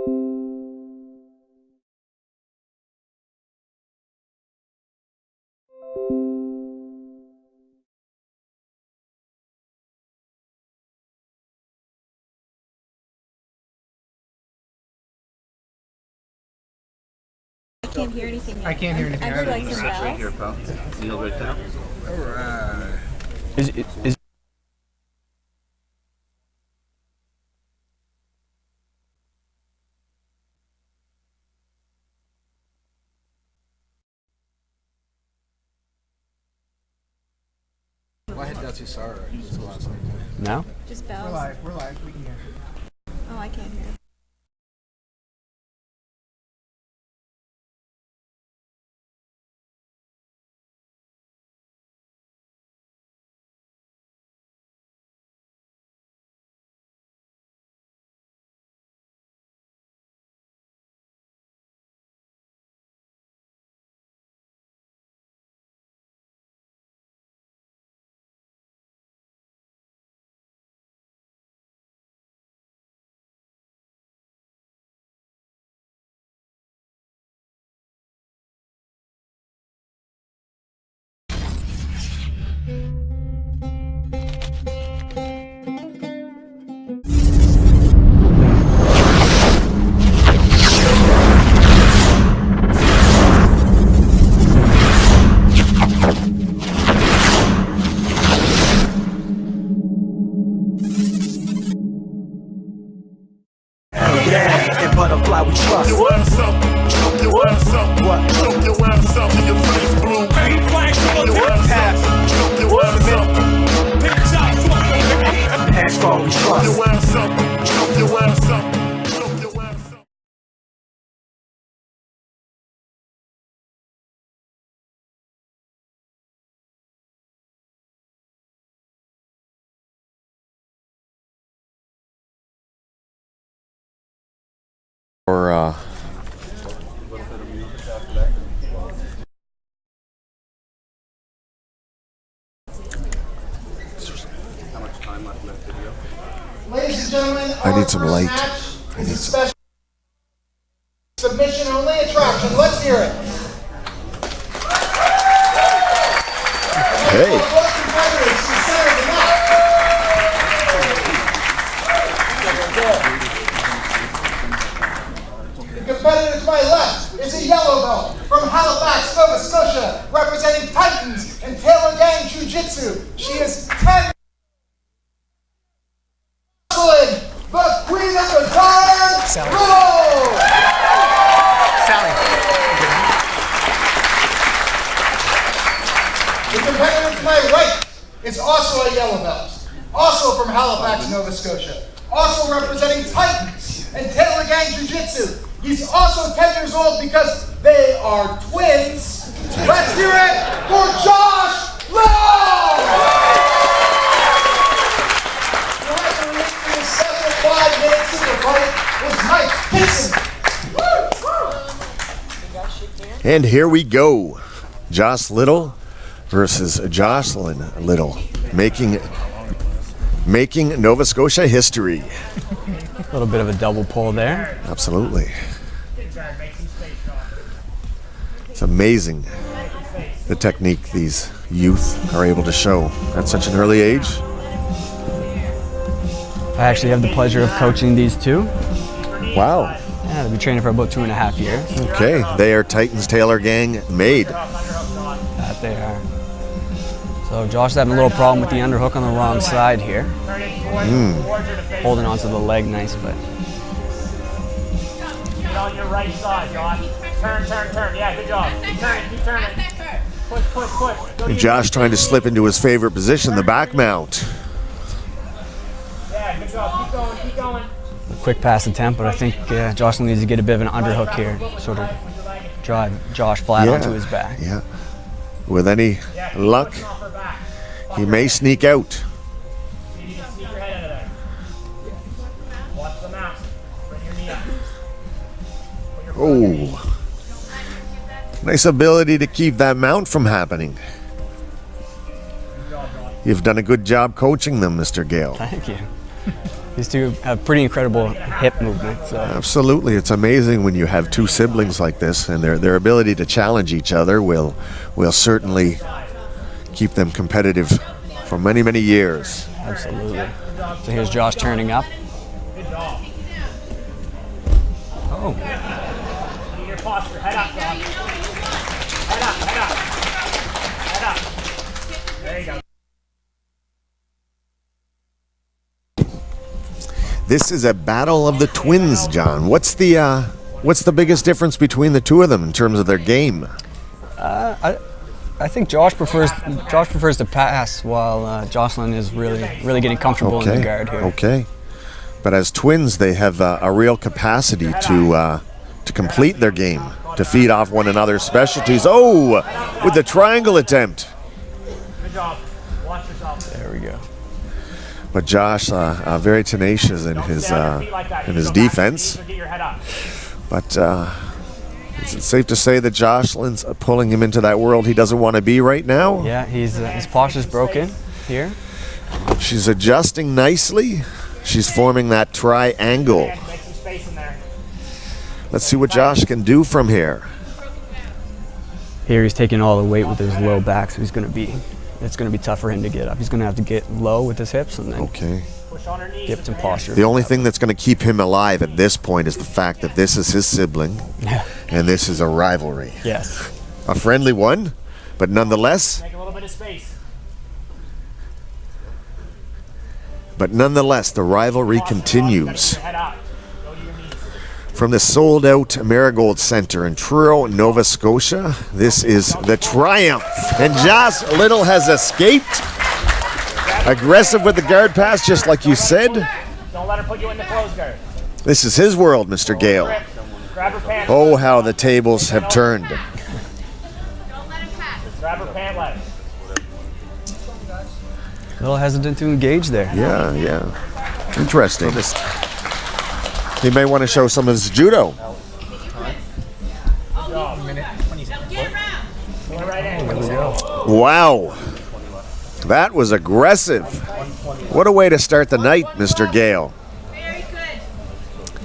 I can't hear anything yet. I can't hear anything. I heard like some Right bells. here, pal. Kneel right down. All right. Is Well, I hit that too sorry. That's the last thing. now? Just bells. We're live. We can hear. Oh, I can't hear. Butterfly we trust. Your ass up, choke your ass up. What? Choke your ass up till your face blue. Bang flags to your ass up, choke your ass up. Pick shots, That's all we trust. your ass up, choke your ass up, choke your ass up. Or How much time left in that video? Ladies and gentlemen, I our need some first light. match is a special submission only attraction. Let's hear it. hey, Both competitors to the center of the mat. The competitor to my left is a yellow belt from Halifax, Nova Scotia, representing Titans and Taylor Gang Jiu-Jitsu. She is 10. Jocelyn, the queen of the darn Little. The competitor to my right is also a yellow belt, also from Halifax, Nova Scotia, also representing Titans and Taylor Gang Jiu-Jitsu. He's also 10 years old because they are twins. Let's hear it for Josh Little! The referee for the special 5-minute super fight was Mike Dixon. and here we go. Josh Little versus Jocelyn Little, making Nova Scotia history. A little bit of a double pull there. Absolutely. It's amazing the technique these youth are able to show at such an early age. I actually have the pleasure of coaching these two. Wow. Yeah, they've been training for about 2.5 years. Okay, they are Titans Taylor Gang made. That they are. So Josh is having a little problem with the underhook on the wrong side here. Holding onto the leg nice, but Get on your right side, Josh. Turn. Yeah, good job. Keep turning. Push. Go Josh trying to slip into his favorite position, the back mount. Yeah, good job. Keep going. a quick pass attempt, but I think Jocelyn needs to get a bit of an underhook here, sort of drive Josh flat onto his back. Yeah. With any luck, he may sneak out. Oh. Nice ability to keep that mount from happening. You've done a good job coaching them, Mr. Gale. Thank you. These two have pretty incredible hip movement. So. Absolutely. It's amazing when you have two siblings like this, and their ability to challenge each other will certainly keep them competitive for many, many years. Absolutely. So here's Josh turning up. Oh. Your posture. Head up, Josh. Head up, head up. Head up. There you go. This is a battle of the twins, John. What's the biggest difference between the two of them in terms of their game? I think Josh prefers to pass, while Jocelyn is really getting comfortable in the guard here. Okay. But as twins, they have a real capacity to complete their game, to feed off one another's specialties. Oh, with the triangle attempt. Good job. Watch yourself. There we go. But Josh, very tenacious in his defense. But is it safe to say that Jocelyn's pulling him into that world he doesn't want to be right now? Yeah, his posture's broken here. She's adjusting nicely. She's forming that triangle. Make some space in there. Let's see what Josh can do from here. Here he's taking all the weight with his low back, so it's going to be tough for him to get up. He's going to have to get low with his hips and then get some posture. The only thing that's going to keep him alive at this point is the fact that this is his sibling, and this is a rivalry. Yes. A friendly one, but nonetheless. Make a little bit of space. But nonetheless, the rivalry continues. Head up. Go to your knees. From the sold-out Marigold Center in Truro, Nova Scotia, this is the Triumph. And Josh Little has escaped. Aggressive with the guard pass, just like you said. Don't let her put you in the close guard. This is his world, Mr. Gale. Grab her pant. Oh, how the tables have turned. Don't let him pass. Just grab her pant leg. A little hesitant to engage there. Yeah. Interesting. He may want to show some of his judo. Wow. That was aggressive. What a way to start the night, Mr. Gale.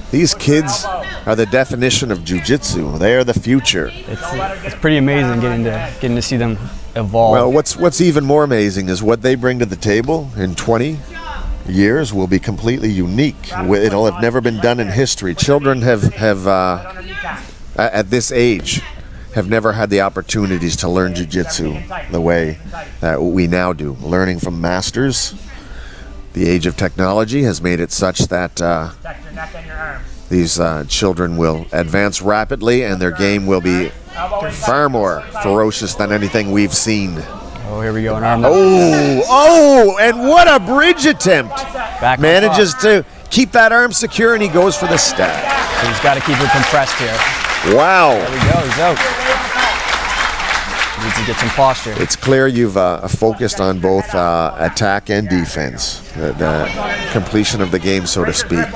These kids are the definition of jiu-jitsu. They are the future. It's pretty amazing getting to see them evolve. Well, what's even more amazing is what they bring to the table in 20 years will be completely unique. It'll have never been done in history. Children have at this age have never had the opportunities to learn jiu-jitsu the way that we now do. Learning from masters. The age of technology has made it such that these children will advance rapidly, and their game will be far more ferocious than anything we've seen. Oh, here we go. An arm. Oh, and what a bridge attempt. Manages to keep that arm secure, and he goes for the stab. So he's got to keep it compressed here. Wow. There we go. He's out. Needs to get some posture. It's clear you've focused on both attack and defense. The completion of the game, so to speak.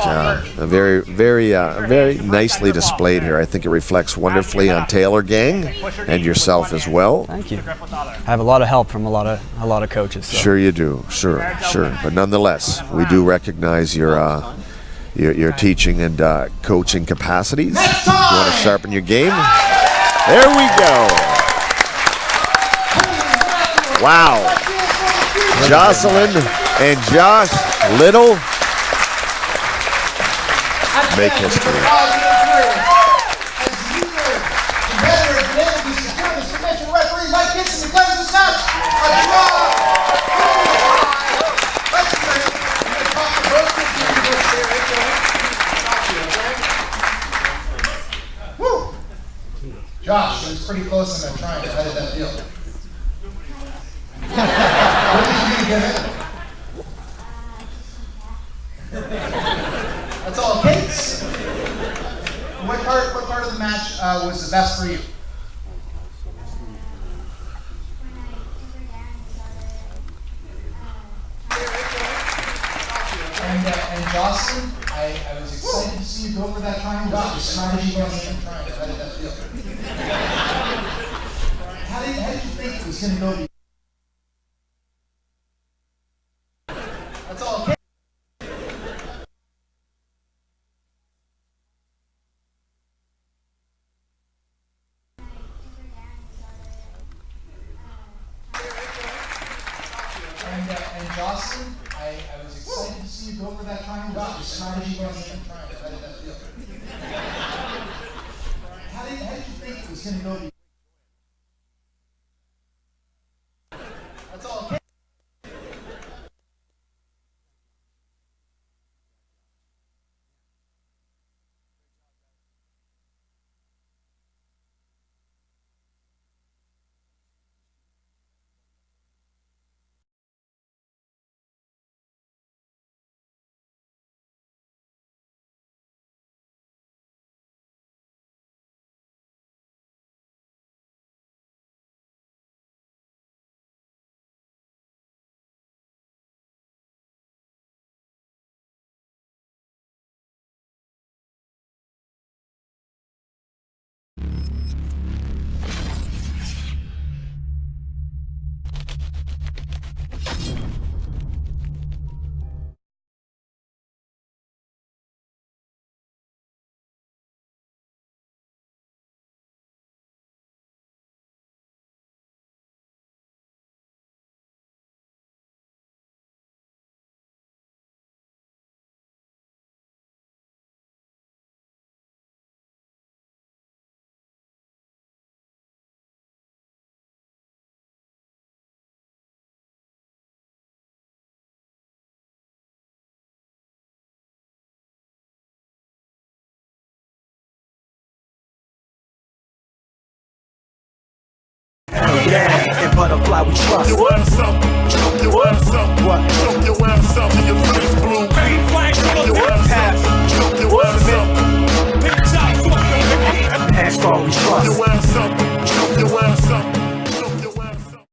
Very, very, very nicely displayed here. I think it reflects wonderfully on Taylor Gang and yourself as well. Thank you. I have a lot of help from a lot of coaches. So. Sure you do. Sure. But nonetheless, we do recognize your teaching and coaching capacities. If you want to sharpen your game, there we go. Wow. Jocelyn and Josh Little make history. Josh, it was pretty close in that triangle. How did that feel? That's all it takes. What part of the match was the best for you? And Jocelyn, I was excited to see you go for that triangle. Your strategy was in triangle. How did that feel? How did you think it was going to go? That's all. Jocelyn, I was excited to see you go for that triangle. Your strategy wasn't a triangle. How did that feel? How did you think it was going to go? That's all. Yeah, and butterfly we trust. Your ass up, choke your ass up, choke your ass up in your face blue. Choke your ass up, choke your ass up. That's all we trust. Your ass up, choke your ass up, choke your ass up.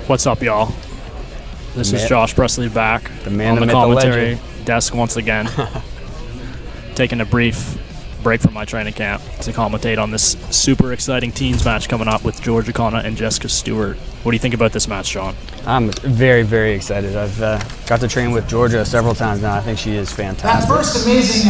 What's up, y'all? This is Josh Presley back The man, on the the myth, the commentary legend. desk once again. Taking a brief break from my training camp to commentate on this super exciting teams match coming up with George O'Connor and Jessica Stewart. What do you think about this match, Sean? I'm very, very excited. I've got to train with Georgia several times now. I think she is That fantastic. first amazing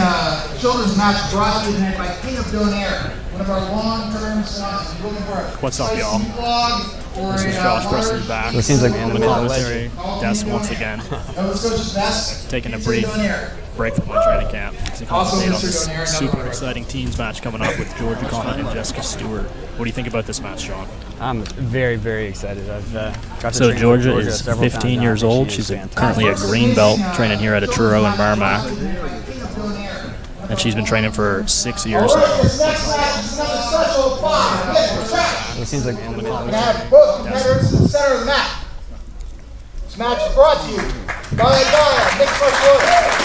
children's match brought to you tonight by Thibodaux, one of our long-term sponsors. You're looking for a What's up, y'all? vlog or This is Josh Presley back It seems like on the the commentary desk once again. Nova Scotia's best. Taking a Mr. brief Donaire. break from my training camp to Also commentate on Mr. this Donaire, super another exciting teams match coming up with George O'Connor and Jessica Stewart. What do you think about this match, Sean? I'm very, very excited. I've got to So train Georgia with is several times 15 now. years I think old. she She's is fantastic. currently a green belt training here at Truro in Merrimack. And she's been training for 6 years now. This next match is another special 5. Yes, seems like We're going to have both competitors in the center of the mat. This match is brought to you by Mixed Martial Arts.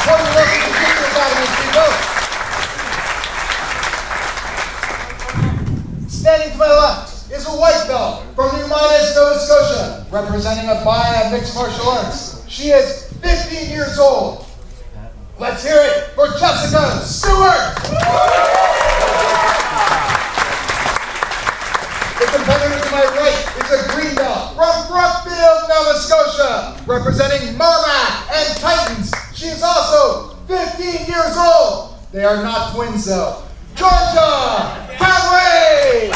Support your local Jiu-Jitsu Academy in Thibodaux. Standing to my left is a white belt from New Nova Scotia, representing a Mixed Martial Arts. She is 15 years old. Let's hear it for Jessica Stewart! The competitor to my right is a green belt from Brookfield, Nova Scotia, representing Marmac and Titans. She is also 15 years old. They are not twins though. Georgia Conway!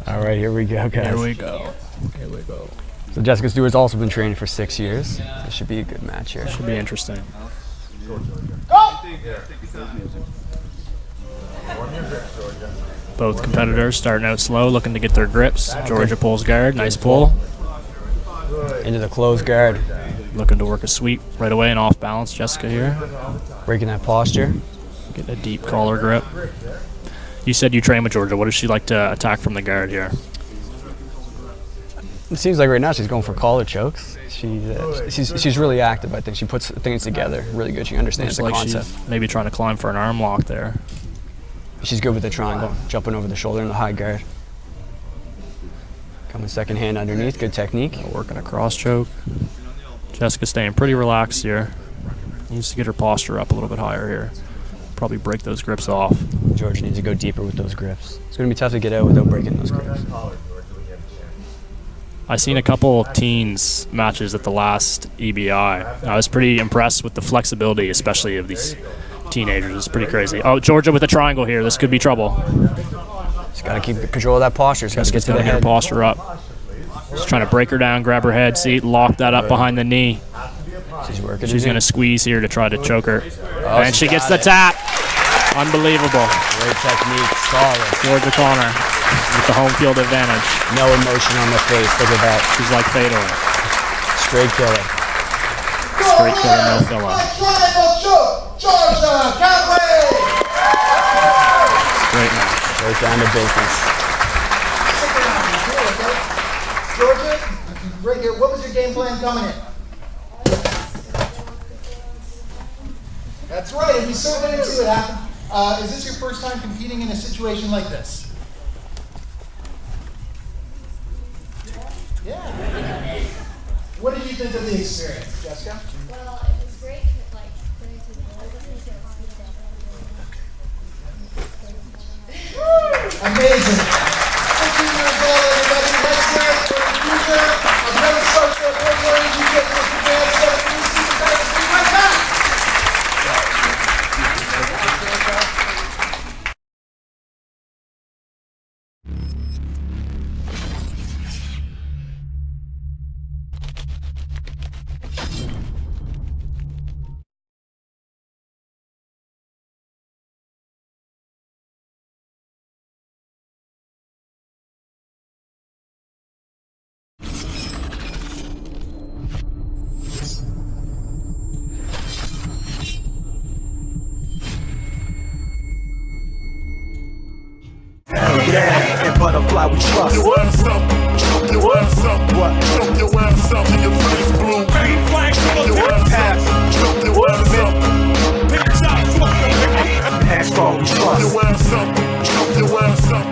All right, here we go, guys. Here we go. Here we go. So Jessica Stewart's also been training for 6 years. This should be a good match here. Should be interesting. Both competitors starting out slow, looking to get their grips. Georgia pulls guard, nice pull. Into the closed guard. Looking to work a sweep right away and off balance. Jessica here. Breaking that posture. Getting a deep collar grip. You said you train with Georgia. What does she like to attack from the guard here? It seems like right now she's going for collar chokes. She's really active. I think she puts things together really good. She understands Looks the like concept. she's maybe trying to climb for an arm lock there. She's good with the triangle, jumping over the shoulder in the high guard. Coming second hand underneath, good technique. Working a cross choke. Jessica staying pretty relaxed here. Needs to get her posture up a little bit higher here. Probably break those grips off. Georgia needs to go deeper with those grips. It's going to be tough to get out without breaking those grips. I seen a couple teens matches at the last EBI. I was pretty impressed with the flexibility, especially of these teenagers. It's pretty crazy. Oh, Georgia with a triangle here. This could be trouble. Just got to keep control of that posture. Just got to get to the Get her head. posture up. Just trying to break her down, grab her head, see, lock that up behind the knee. She's working. She's going to squeeze here to try to choke her. Oh, And she gets the tap. Unbelievable. Great technique. Solid. Georgia Connor with the home field advantage. No emotion on the face. Look at that. She's like Fedor. Straight killer. Straight killer, no filler. Georgia Conway! Great match. Right down to business. Georgia, right here, what was your game plan coming in? That's right, and you certainly didn't see what happened. Is this your first time competing in a situation like this? Yeah. What did you think of the experience, Jessica? Well, it was great to like going to the Amazing. 15 years old, everybody. Let's hear it for the future of Nova Scotia Warrior Jiu-Jitsu Japan. Right back. And butterfly we trust. Your ass up, choke your ass up, what? Choke your ass up in your face blue. Green flag, your ass up, choke your ass up. Pick shots, Pass all we trust. your ass up, choke your ass up.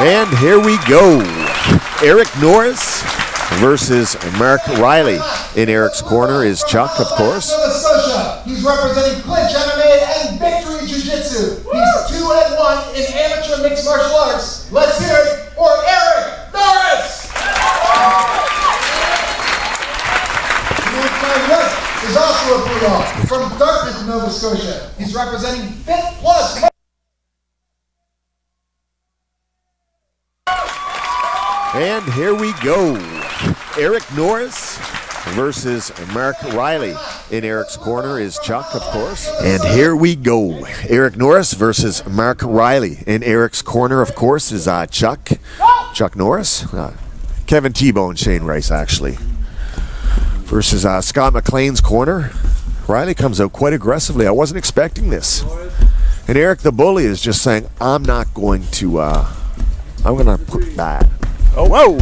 And here we go. Eric Norris versus Mark Riley. In Eric's corner is Chuck, of course. Nova Scotia. He's representing clinch MMA and victory jiu-jitsu. He's 2-1 in amateur mixed martial arts. Let's hear it for Eric Norris. To my right is also a Bulldog from Dartmouth, Nova Scotia. He's representing Fit Plus. And here we go. Eric Norris versus Mark Riley. In Eric's corner is Chuck, of course. And here we go. Eric Norris versus Mark Riley. In Eric's corner, of course, is Chuck Norris. Kevin Thibodaux and Shane Rice, actually. Versus Scott McLean's corner. Riley comes out quite aggressively. I wasn't expecting this. And Eric the Bully is just saying, I'm not going to, I'm going to put that. Oh, whoa!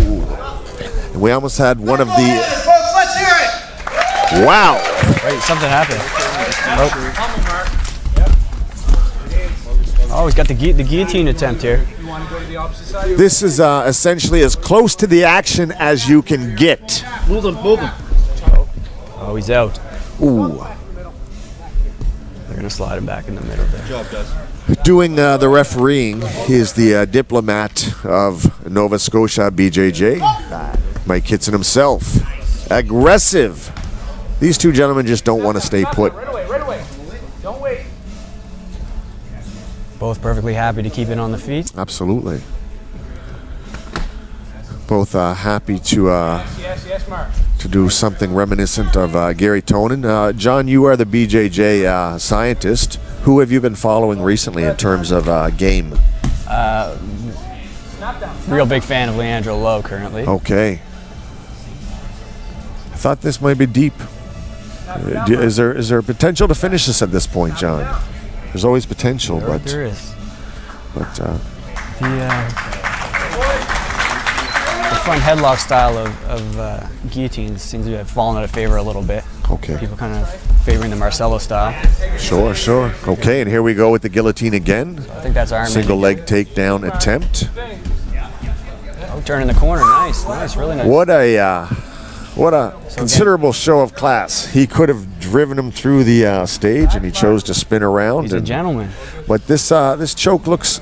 And we almost had one of the... Folks, let's hear it! Wow! Wait, something happened. Oh, he's got the guillotine attempt here. This is essentially as close to the action as you can get. Move him, move him. Oh, he's out. Ooh. They're going to slide him back in the middle there. Good job, guys. Doing the refereeing is the diplomat of Nova Scotia, BJJ, Mike Kitson himself. Aggressive. These two gentlemen just don't want to stay put. Right away. Don't wait. Both perfectly happy to keep it on the feet. Absolutely. Both happy to Yes, Mark. to do something reminiscent of Gary Tonin. John, you are the BJJ scientist. Who have you been following recently in terms of game? Real big fan of Leandro Lowe currently. Okay. I thought this might be deep. Is there potential to finish this at this point, John? There's always potential, but There is. but The front headlock style of guillotines seems to have fallen out of favor a little bit. Okay. People kind of favoring the Marcelo style. Sure. Okay, and here we go with the guillotine again. I think that's Iron Man. Single leg takedown attempt. Oh, turning the corner. Nice, really nice. What a considerable show of class. He could have driven him through the stage, and he chose to spin around. He's a gentleman. But this choke looks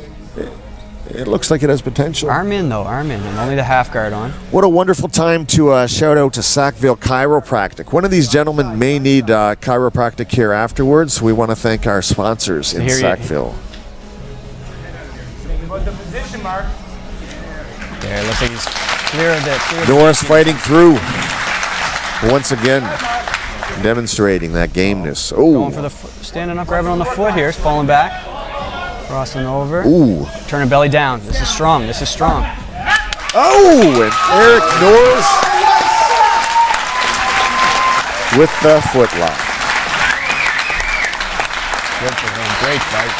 like it has potential. Arm in, and only the half guard on. What a wonderful time to shout out to Sackville Chiropractic. One of these gentlemen may need chiropractic care afterwards. We want to thank our sponsors in Sackville. Put the position mark. There, looks like he's clear of the... Norris fighting through. Once again, demonstrating that gameness. Oh, going for the standing up, grabbing on the foot here, falling back. Crossing over. Ooh. Turning belly down. This is strong. Oh, and Eric Norris with the footlock. Good for him. Great fight.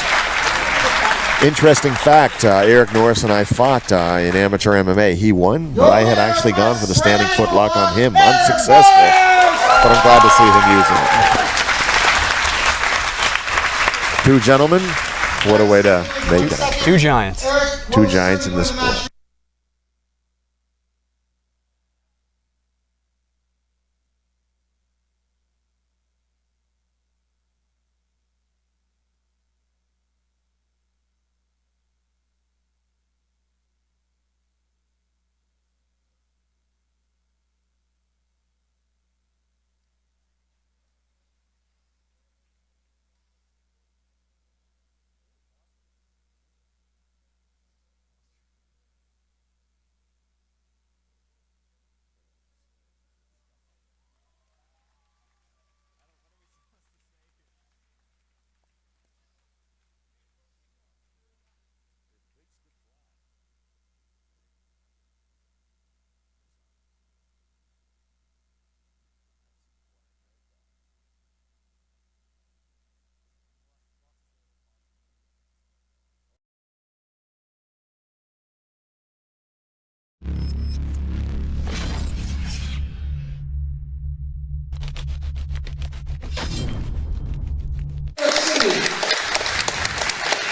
Interesting fact, Eric Norris and I fought in amateur MMA. He won, but I had actually gone for the standing footlock on him. Unsuccessful, but I'm glad to see him using it. Two gentlemen, what a way to make it. Two giants. Two giants in this sport.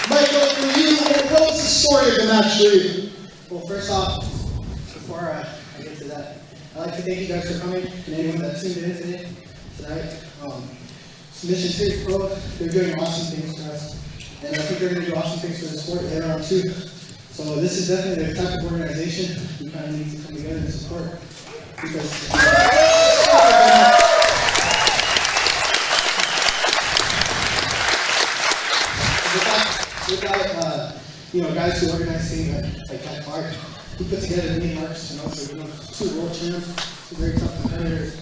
Michael, for you, what was the story of the match for you? Well, first off, before I get to that, I'd like to thank you guys for coming and anyone that tuned in tonight. Submission Series Pro, they're doing awesome things for us. And I think they're going to do awesome things for the sport later on too. So this is definitely the type of organization we kind of need to come together and support. Because without guys who organize things like Clarke, who put together many marks, so two world champs, two very tough competitors,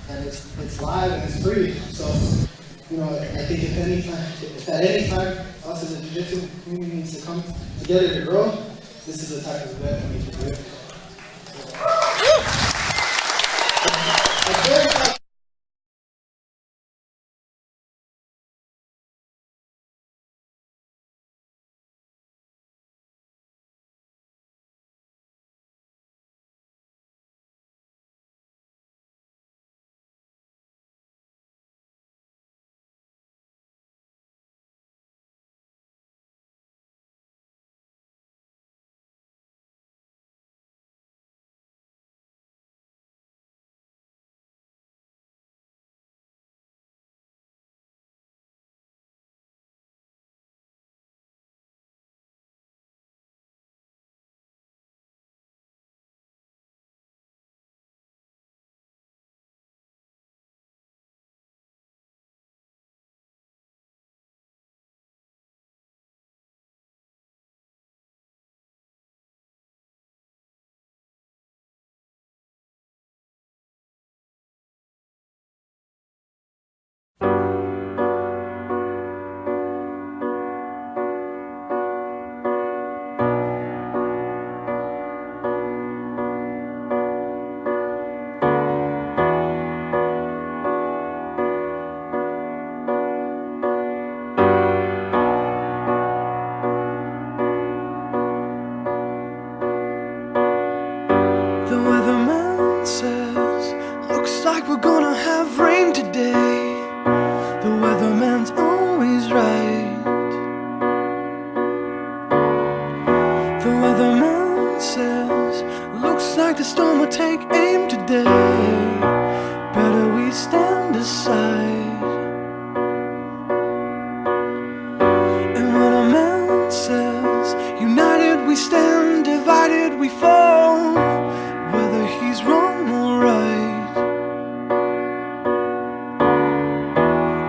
and it's live and it's free. So, I think if at any time us as a jiu-jitsu community needs to come together to grow, this is the type of event we need to do it. weatherman says, looks like the storm will take aim today. Better we stand aside. And when a man says, united we stand, divided we fall, whether he's wrong or right.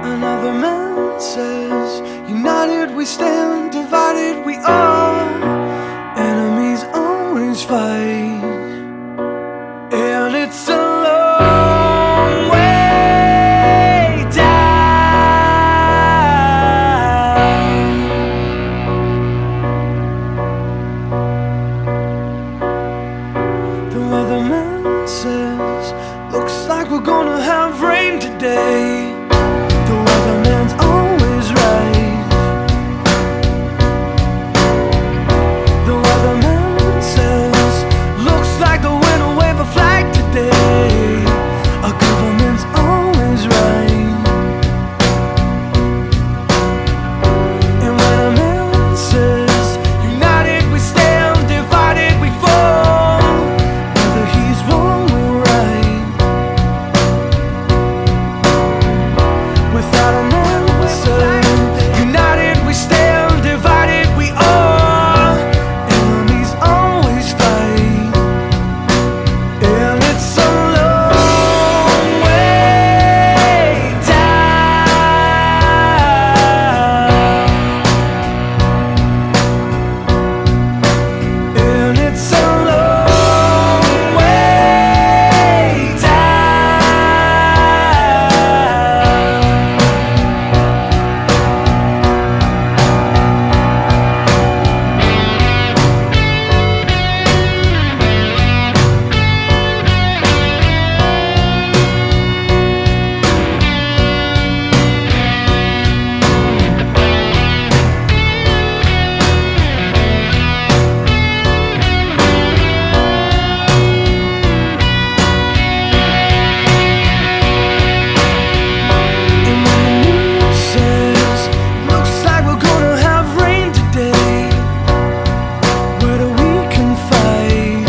Another man says, united we stand, divided we are. Enemies always fight, and it's a long way down. The weatherman says, looks like we're gonna have rain today. The weatherman's always right. The weatherman says, looks like the wind will wave a flag today. Our government's always right. And when a man says, united we stand, divided we fall, whether he's wrong or right. Without an answer, united we stand, divided we are. Enemies always fight, and it's a long way down. And it's a long way And when the news says, looks like we're gonna have rain today, where do we confide?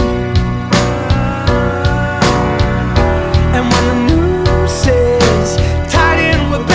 And when the news says, tied in with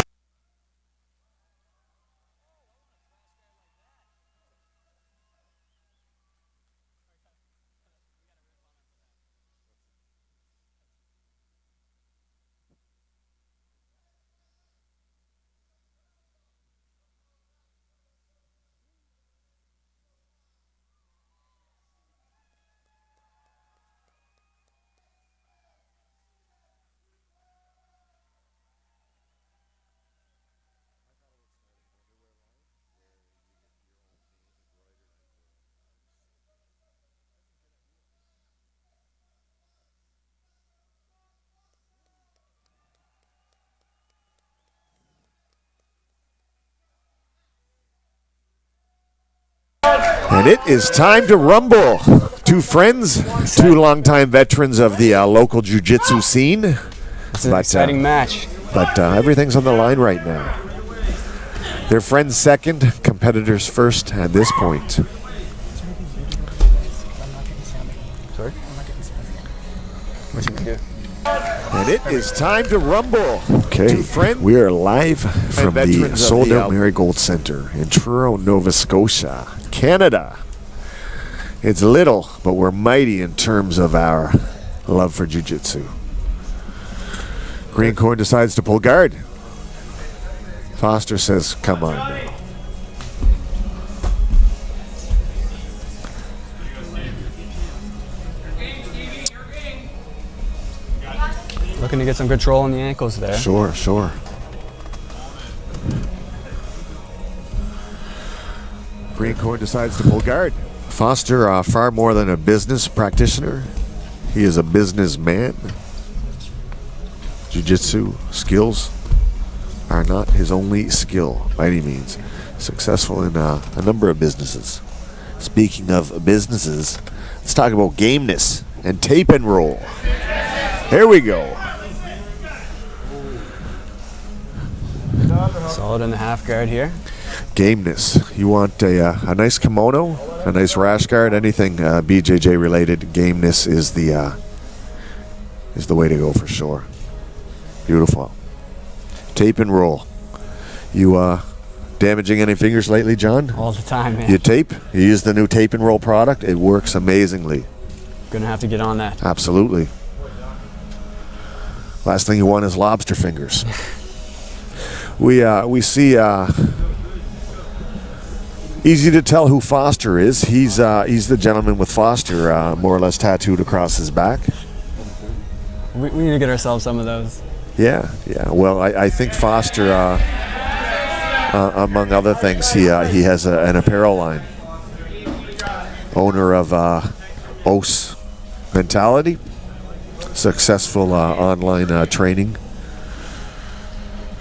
And it is time to rumble. Two friends, two longtime veterans of the local jiu-jitsu scene. It's an exciting match. But everything's on the line right now. Their friends second, competitors first at this point. Sorry? What you do? And it is time to rumble. Okay, we are live from the Sold Out Marigold Center in Truro, Nova Scotia, Canada. It's little, but we're mighty in terms of our love for jiu-jitsu. Green Corn decides to pull guard. Foster says, come on now. Looking to get some control on the ankles there. Sure, sure. Green Corn decides to pull guard. Foster, far more than a business practitioner. He is a businessman. Jiu-jitsu skills are not his only skill by any means. Successful in a number of businesses. Speaking of businesses, let's talk about gameness and tape and roll. Here we go. Solid in the half guard here. Gameness. You want a nice kimono a nice rash guard, anything BJJ related, gameness is the way to go for sure. Beautiful. Tape and roll. You damaging any fingers lately, John? All the time, man. You tape? You use the new tape and roll product? It works amazingly. Gonna have to get on that. Absolutely. Last thing you want is lobster fingers. We see easy to tell who Foster is. He's the gentleman with Foster more or less tattooed across his back. We need to get ourselves some of those. Yeah. Well, I think Foster, among other things, he has an apparel line. Owner of Nauss Mentality, successful online training.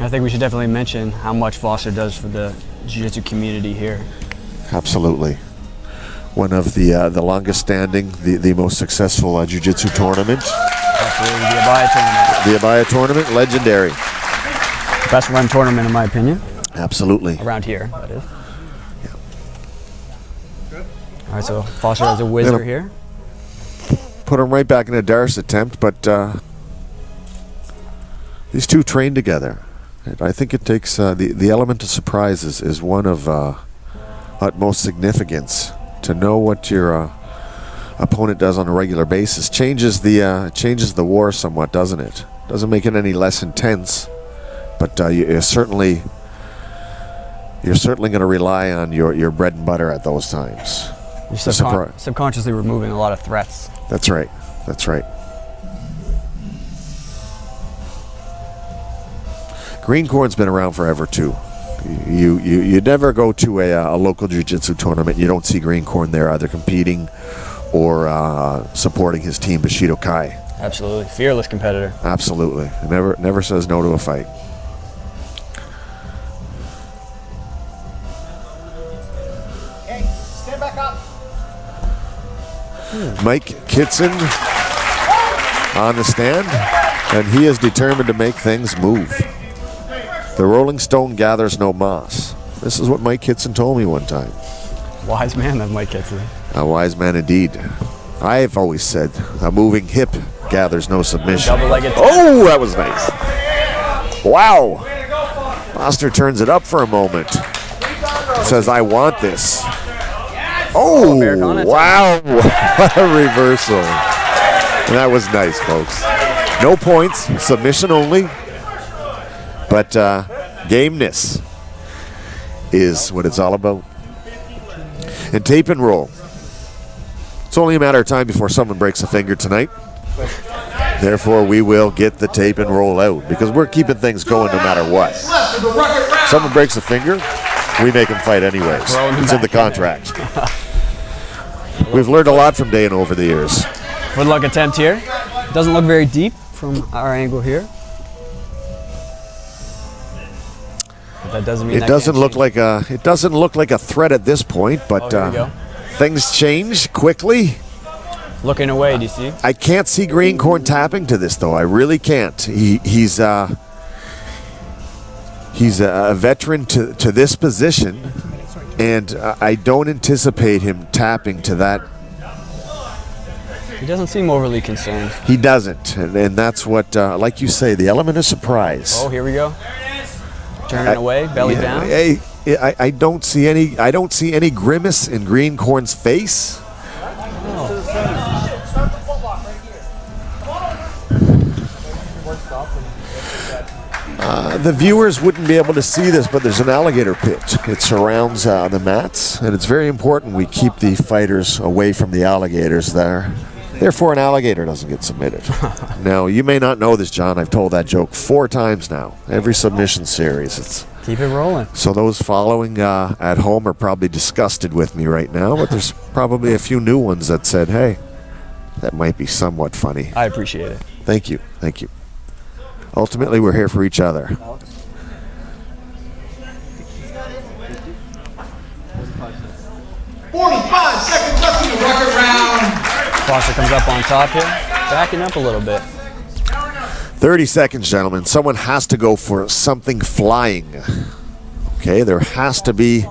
I think we should definitely mention how much Foster does for the jiu-jitsu community here. Absolutely. One of the longest standing, the most successful jiu-jitsu tournament. Absolutely, the Abaya tournament. The Abaya tournament, legendary. Best run tournament in my opinion. Absolutely. Around here, that is. Yeah. All right, so Foster has a whizzer here. Put him right back in a Darce attempt, but these two train together. I think it takes the element of surprise is one of utmost significance. To know what your opponent does on a regular basis changes the war somewhat, doesn't it? Doesn't make it any less intense, but you're certainly going to rely on your bread and butter at those times. You're subconsciously removing a lot of threats. That's right. That's right. Green corn's been around forever too. You never go to a local jiu-jitsu tournament. You don't see green corn there either competing or supporting his team, Bushido Kai. Absolutely, fearless competitor. Absolutely, never says no to a fight. Hey, stand back up. Mike Kitson on the stand, and he is determined to make things move. The Rolling Stone gathers no moss. This is what Mike Kitson told me one time. Wise man, that Mike Kitson. A wise man indeed. I've always said a moving hip gathers no submission. Double-legged. Oh, that was nice. Wow. Foster turns it up for a moment. Says, I want this. Oh, wow. What a reversal. And that was nice, folks. No points, submission only. But gameness is what it's all about. And tape and roll. It's only a matter of time before someone breaks a finger tonight. Therefore, we will get the tape and roll out because we're keeping things going no matter what. Someone breaks a finger, we make them fight anyways. It's in the contract. We've learned a lot from Dana over the years. Footlock attempt here. Doesn't look very deep from our angle here. But that doesn't mean it doesn't look like a threat at this point, but things change quickly. Looking away, do you see? I can't see green corn tapping to this though. I really can't. He's a veteran to this position, and I don't anticipate him tapping to that. He doesn't seem overly concerned. He doesn't, and that's what, like you say, the element of surprise. Oh, here we go. Turning away, belly down. I don't see any grimace in green corn's face. The viewers wouldn't be able to see this, but there's an alligator pit. It surrounds the mats, and it's very important we keep the fighters away from the alligators there. Therefore, an alligator doesn't get submitted. Now, you may not know this, John. I've told that joke 4 times now. Every submission series. Keep it rolling. So those following at home are probably disgusted with me right now, but there's probably a few new ones that said, hey, that might be somewhat funny. I appreciate it. Thank you. Thank you. Ultimately, we're here for each other. 45 seconds left in the record round. Foster comes up on top here, backing up a little bit. 30 seconds, gentlemen. Someone has to go for something flying. Okay, there has to be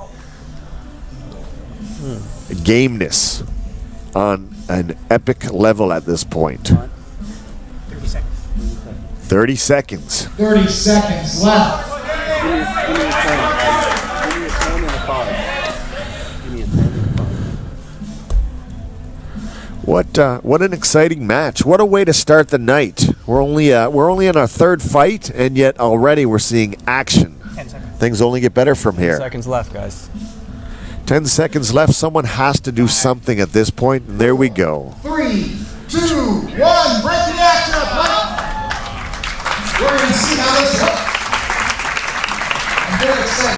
gameness on an epic level at this point. 30 seconds. 30 seconds. 30 seconds left. What an exciting match. What a way to start the night. We're only in our third fight, and yet already we're seeing action. 10 seconds. Things only get better from here. 10 seconds left, guys. 10 seconds left. Someone has to do something at this point, and there we go. 3, 2, 1. Break the action up, huh? We're going to see how this goes. I'm very excited.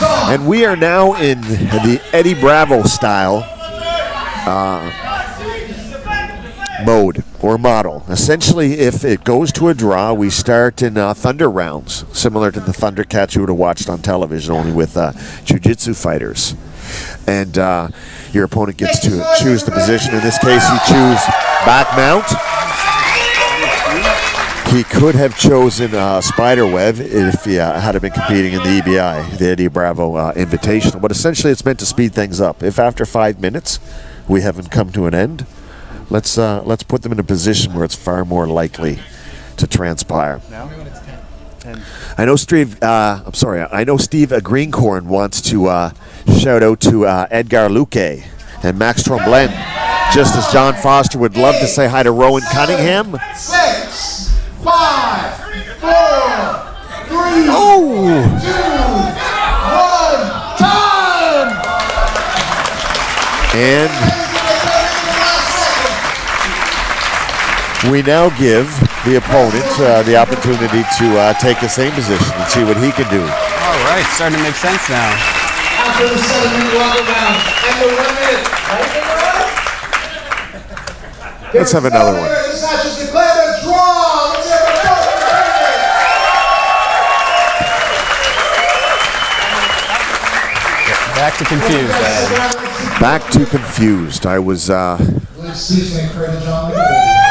And we are now in the Eddie Bravo style mode or model. Essentially, if it goes to a draw, we start in thunder rounds, similar to the Thundercats you would have watched on television, only with jiu-jitsu fighters. And your opponent gets to choose the position. In this case, you choose back mount. He could have chosen Spiderweb if he had been competing in the EBI, the Eddie Bravo Invitational. But essentially, it's meant to speed things up. If after 5 minutes we haven't come to an end, let's put them in a position where it's far more likely to transpire. I know Steve. I know Steve Greencorn wants to shout out to Edgar Luque and Max Tremblay, just as John Foster would love to say hi to Rowan Cunningham. 6, 5, 4, 3, 2, 1, time! And we now give the opponent the opportunity to take the same position and see what he can do. All right, starting to make sense now. After the 7-minute longer round and the 1 minute. Let's have another one. This match is declared a draw. Let's have another Back to confused. Back to confused. I was.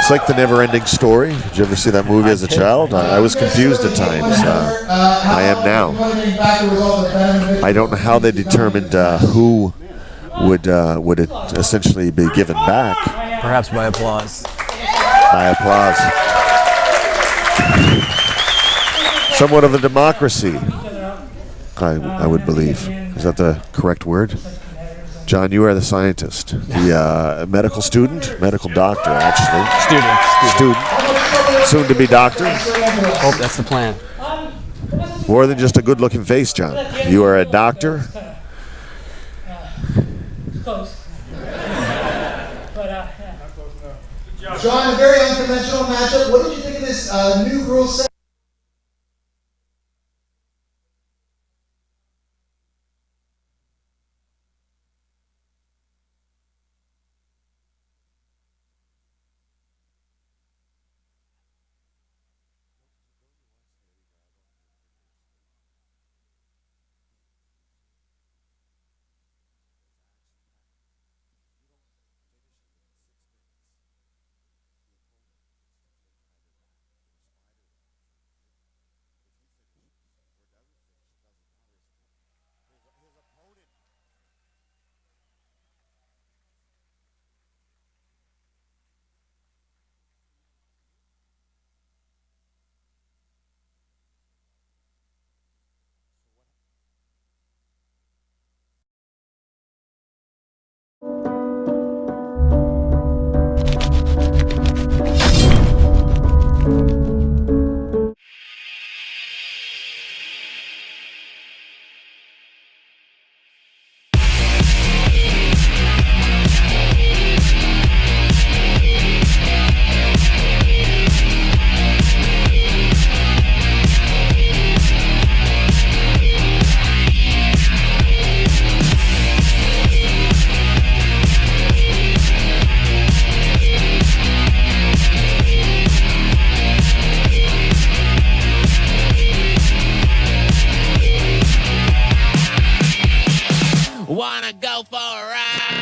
It's like the never-ending story. Did you ever see that movie as a child? I was confused at times. I am now. I don't know how they determined who would essentially be given back. Perhaps by applause. By applause. Somewhat of a democracy, I would believe. Is that the correct word? John, you are the scientist, the medical student, medical doctor, actually. Student. Soon to be doctor. Hope that's the plan. More than just a good-looking face, John. You are a doctor. Close. John, a very unconventional matchup. What did you think of this new rule set? go for a ride.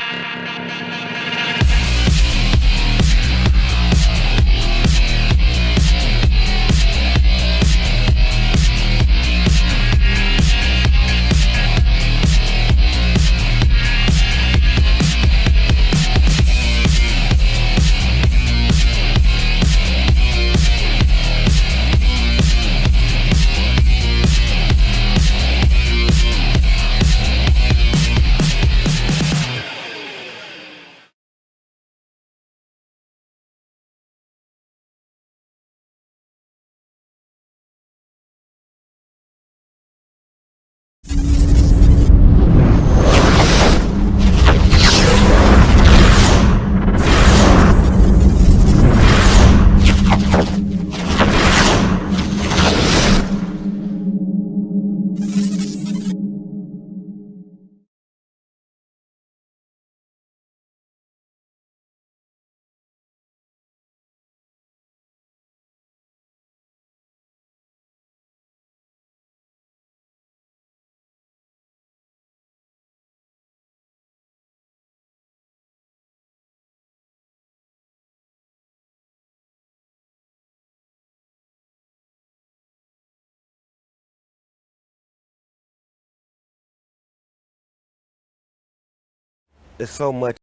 There's so much.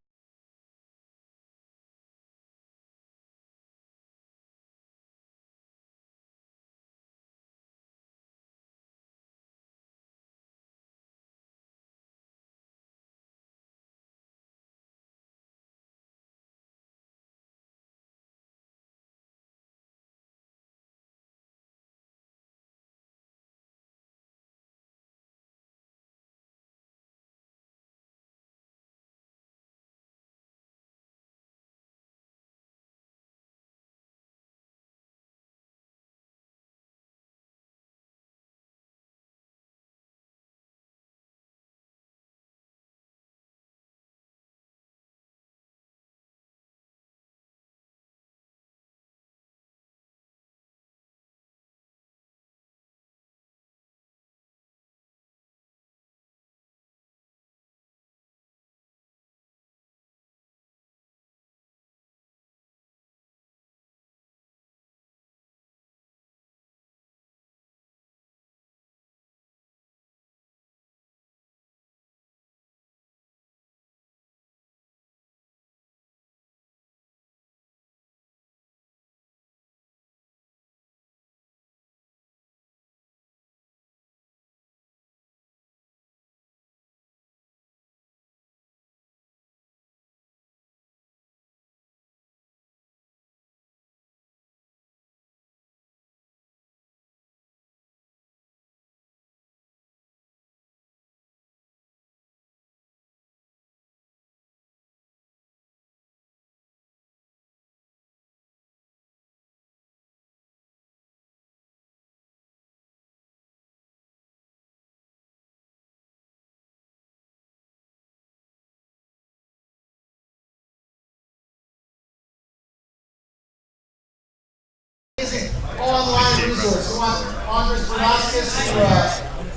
Online resource. You want Andres Velasquez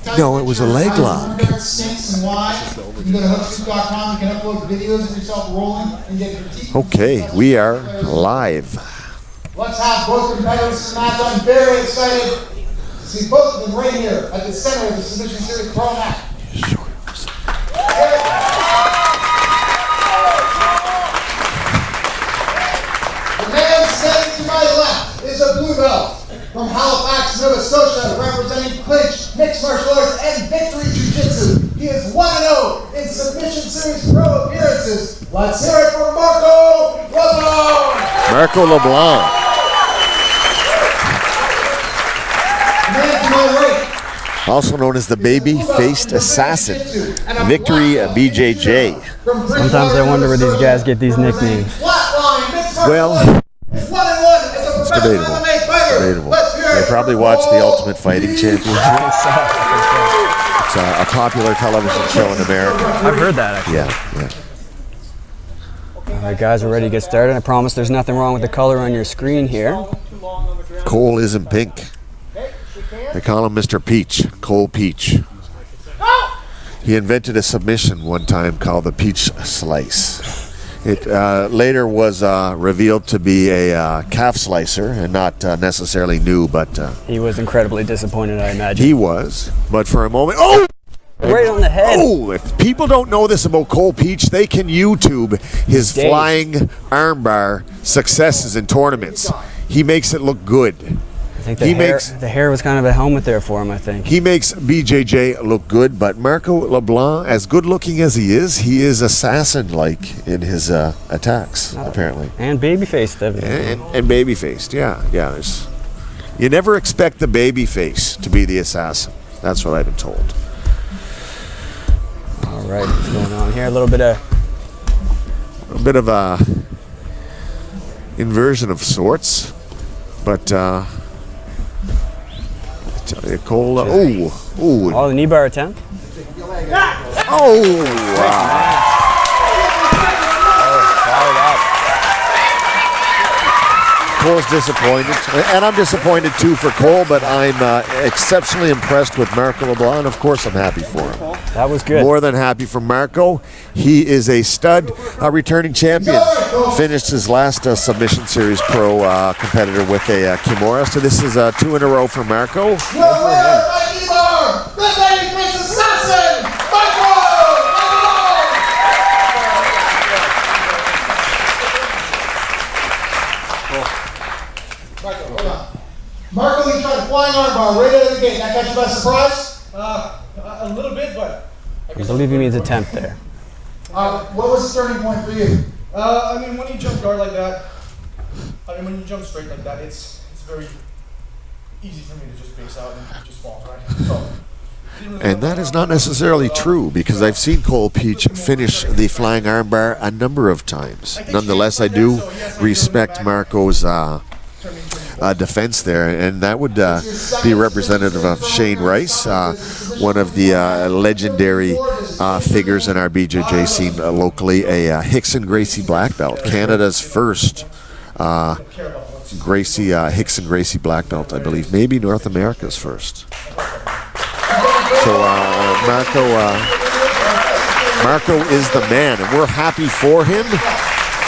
to No, it was a leg lock. stinks and why. You can go to hooksuit.com, you can upload videos of yourself rolling and get critiqued. Okay, we are live. Let's have both competitors from match. I'm very excited to see both of them right here at the center of the Submission Series Pro match. The man standing to my left is a blue belt from Halifax, Nova Scotia, representing clinch, mixed martial arts, and victory jiu-jitsu. He is 1-0 in Submission Series Pro appearances. Let's hear it for Marco LeBlanc. Marco LeBlanc. Man to my right, Also known as the baby-faced assassin, Victory BJJ. Sometimes I wonder where these guys get these nicknames. Well, it's debatable. They probably watch the Ultimate Fighting Championship. It's a popular television show in America. I've heard that, actually. Yeah. All right, guys, we're ready to get started. I promise there's nothing wrong with the color on your screen here. Cole isn't pink. They call him Mr. Peach, Cole Peach. He invented a submission one time called the peach slice. It later was revealed to be a calf slicer and not necessarily new, but he was incredibly disappointed, I imagine. he was. But for a moment, right on the head. Oh, if people don't know this about Cole Peach, they can YouTube his flying armbar successes in tournaments. He makes it look good. I think the hair was kind of a helmet there for him, I think. He makes BJJ look good, but Marco LeBlanc, as good looking as he is assassin-like in his attacks, apparently. And baby-faced. And baby-faced, yeah. You never expect the baby-face to be the assassin. That's what I've been told. All right, what's going on here? A little bit of a inversion of sorts, but Cole. The knee bar attempt. Cole's disappointed, and I'm disappointed too for Cole, but I'm exceptionally impressed with Marco LeBlanc, and of course I'm happy for him. That was good. More than happy for Marco. He is a stud, returning champion. Finished his last Submission Series Pro competitor with a Kimura, so this is 2 in a row for Marco. Marco, you tried a flying armbar right out of the gate. That catch you by surprise? A little bit, but. I believe he means attempt there. What was the turning point for you? When you jump guard like that, when you jump straight like that, it's very easy for me to just base out and just fall, right? So. And that is not necessarily true, because I've seen Cole Peach finish the flying armbar a number of times. Nonetheless, I do respect Marco's defense there, and that would be representative of Shane Rice, one of the legendary figures in our BJJ scene locally, a Hickson Gracie black belt, Canada's first Hickson Gracie black belt, I believe, maybe North America's first. So Marco is the man, and we're happy for him.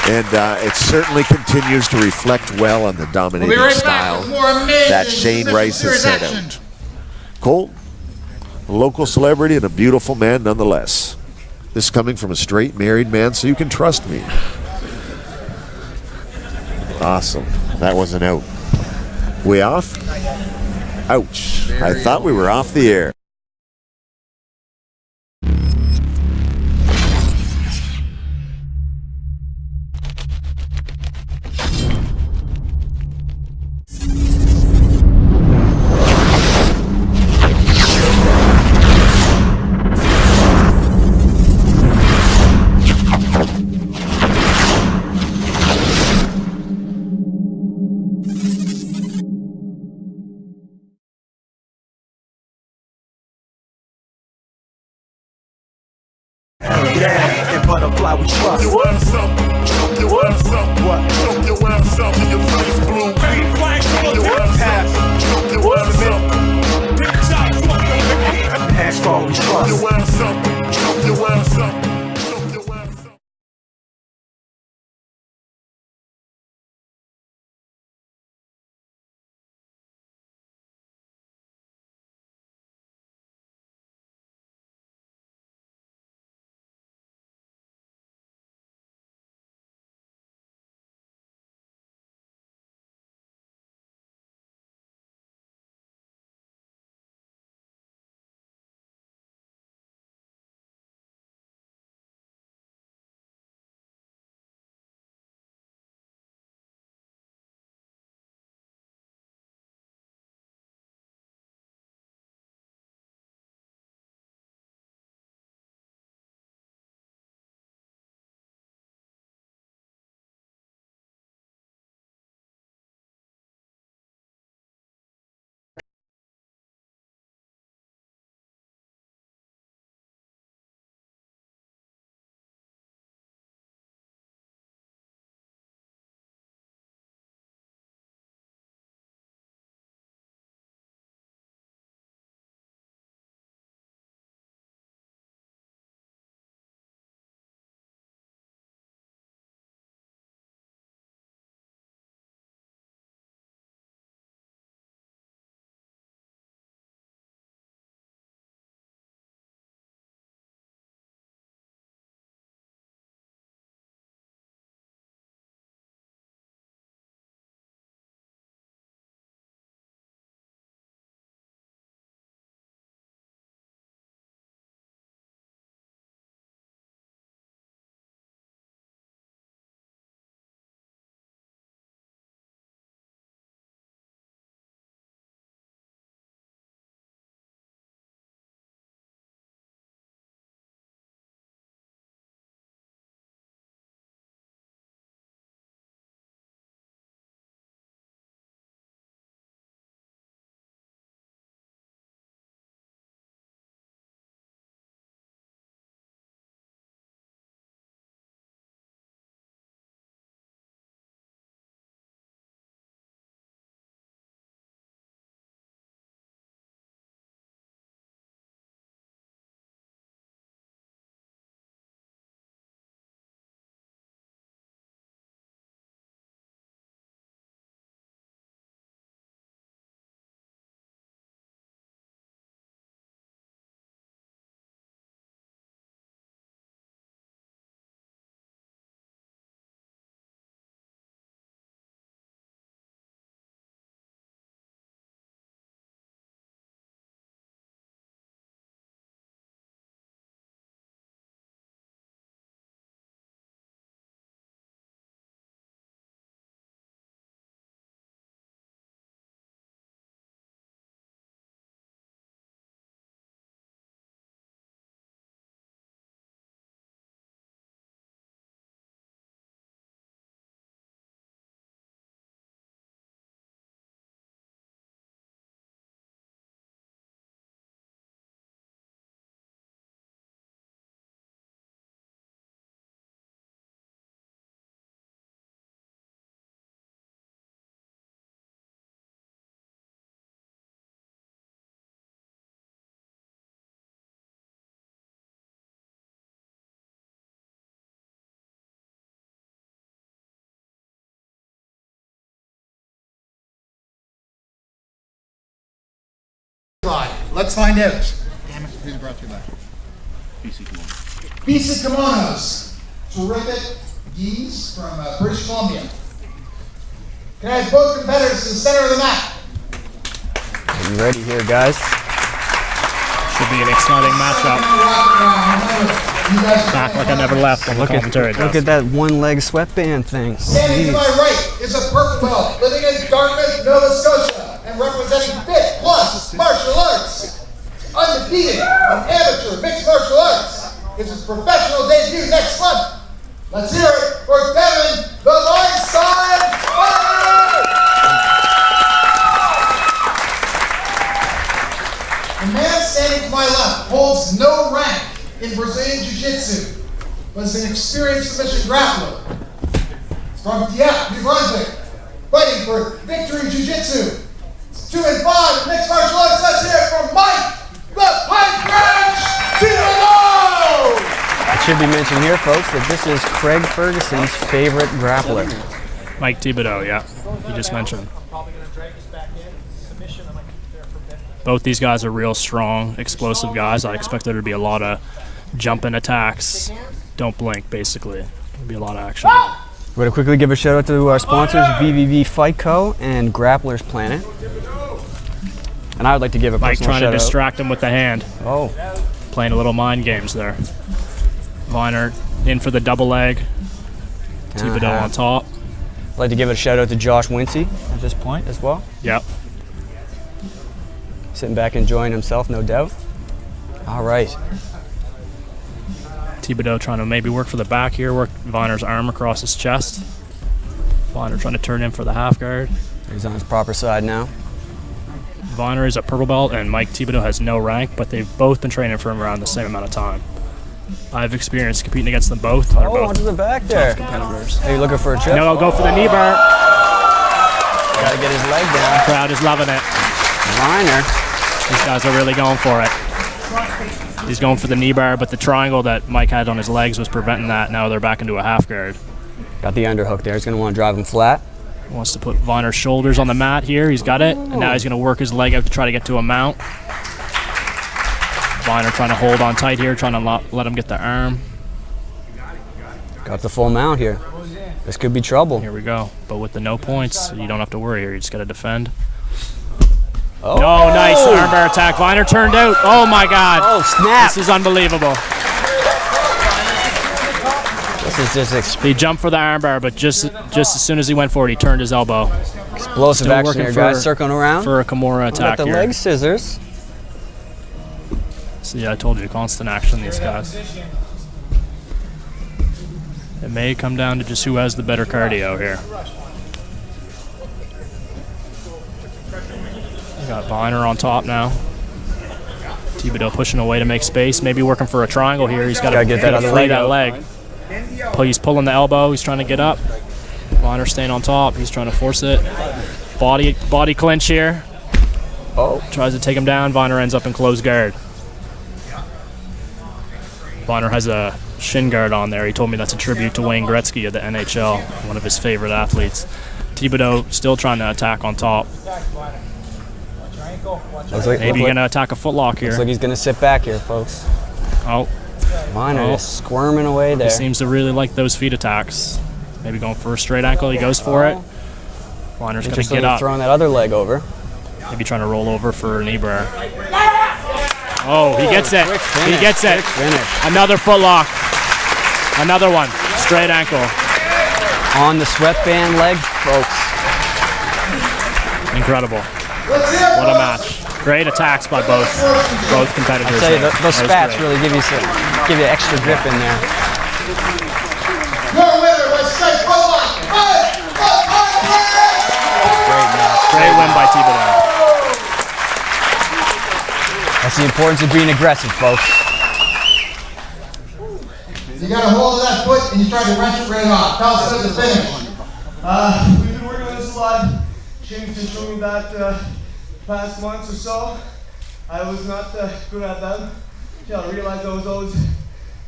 And it certainly continues to reflect well on the dominating style that Shane Rice has set out. Cole, a local celebrity and a beautiful man nonetheless. This coming from a straight married man, so you can trust me. Awesome. That wasn't out. We off? Ouch. I thought we were off the air. And butterfly we trust. Your ass up, choke your ass up, what? Choke your ass up in your face blue. Your ass up, choke your ass up. Hands strong we trust. Your ass up, choke your ass up. Let's find out. Damn it, who's brought you back? BC Kimonos. Terrific geese from British Columbia. Can I have both competitors to the center of the mat? Getting ready here, guys. Should be an exciting matchup. Back like I never left on the commentary. Look at that one-leg sweatband thing. Standing to my right is a purple belt, living in Dartmouth, Nova Scotia, and representing Fit Plus Martial Arts. Undefeated in amateur mixed martial arts. It's his professional debut next month. Let's hear it for Devin the Einstein Fighter! The man standing to my left holds no rank in Brazilian Jiu-jitsu, but is an experienced submission grappler. He's from Dieppe, New Brunswick, fighting for Victory Jiu-Jitsu. 2 and 5 in mixed martial arts. Let's hear it from Mike the Pipe Wrench Thibodaux! It should be mentioned here, folks, that this is Craig Ferguson's favorite grappler. Mike Thibodaux, yeah. You just mentioned. Both these guys are real strong, explosive guys. I expect there to be a lot of jumping attacks. Don't blink, basically. There'll be a lot of action. We're going to quickly give a shout out to our sponsors, VVV Fight Co. and Grapplers Planet. And I would like to give a Mike personal trying shout to out. distract him with the hand. Oh. Playing a little mind games there. Viner in for the double leg. Thibodaux on top. I'd like to give a shout out to Josh Wincey at this point as well. Yep. Sitting back enjoying himself, no doubt. All right. Thibodaux trying to maybe work for the back here, work Viner's arm across his chest. Viner trying to turn in for the half guard. He's on his proper side now. Viner is a purple belt and Mike Thibodaux has no rank, but they've both been training for him around the same amount of time. I've experienced competing against them both. They're both onto the back there. Competitors. Are you looking for a chip? No, go for the knee bar. Gotta get his leg down. The crowd is loving it. Viner. These guys are really going for it. He's going for the knee bar, but the triangle that Mike had on his legs was preventing that. Now they're back into a half guard. Got the underhook there. He's going to want to drive him flat. Wants to put Viner's shoulders on the mat here. He's got it. And now he's going to work his leg out to try to get to a mount. Viner trying to hold on tight here, trying to let him get the arm. Got the full mount here. This could be trouble. Here we go. But with the no points, you don't have to worry here. You just got to defend. Oh, oh, nice armbar attack. Viner turned out. Oh, my God. Oh, snap. This is unbelievable. This is just he jumped for the armbar, but just as soon as he went for it, he turned his elbow. Explosive Still action here, guys. Circling around. For a Kimura attack got the here. leg scissors. See, I told you, constant action, these guys. It may come down to just who has the better cardio here. We got Viner on top now. Thibodaux pushing away to make space, maybe working for a triangle here. He's got to get that other leg out. leg. He's pulling the elbow. He's trying to get up. Viner staying on top. He's trying to force it. Body clinch here. Oh. Tries to take him down. Viner ends up in close guard. Viner has a shin guard on there. He told me that's a tribute to Wayne Gretzky of the NHL, one of his favorite athletes. Thibodaux still trying to attack on top. Maybe going to attack a footlock here. Looks like he's going to sit back here, folks. Oh. Viner is squirming away there. He seems to really like those feet attacks. Maybe going for a straight ankle. He goes for it. Viner's going to get up. Throwing that other leg over. Maybe trying to roll over for a knee bar. Oh, he gets it. He gets it. Another footlock. Another one. Straight ankle. On the sweatband leg, folks. Incredible. What a match. Great attacks by both competitors. I tell you, those spats really give you extra grip in there. Your winner was straight footlock. Great win by Thibodaux. That's the importance of being aggressive, folks. You got a hold of that foot and you try to wrench it right off. Tell us about the finish. We've been working on this a lot. Shane's been showing me that past months or so. I was not good at that. I realized I was always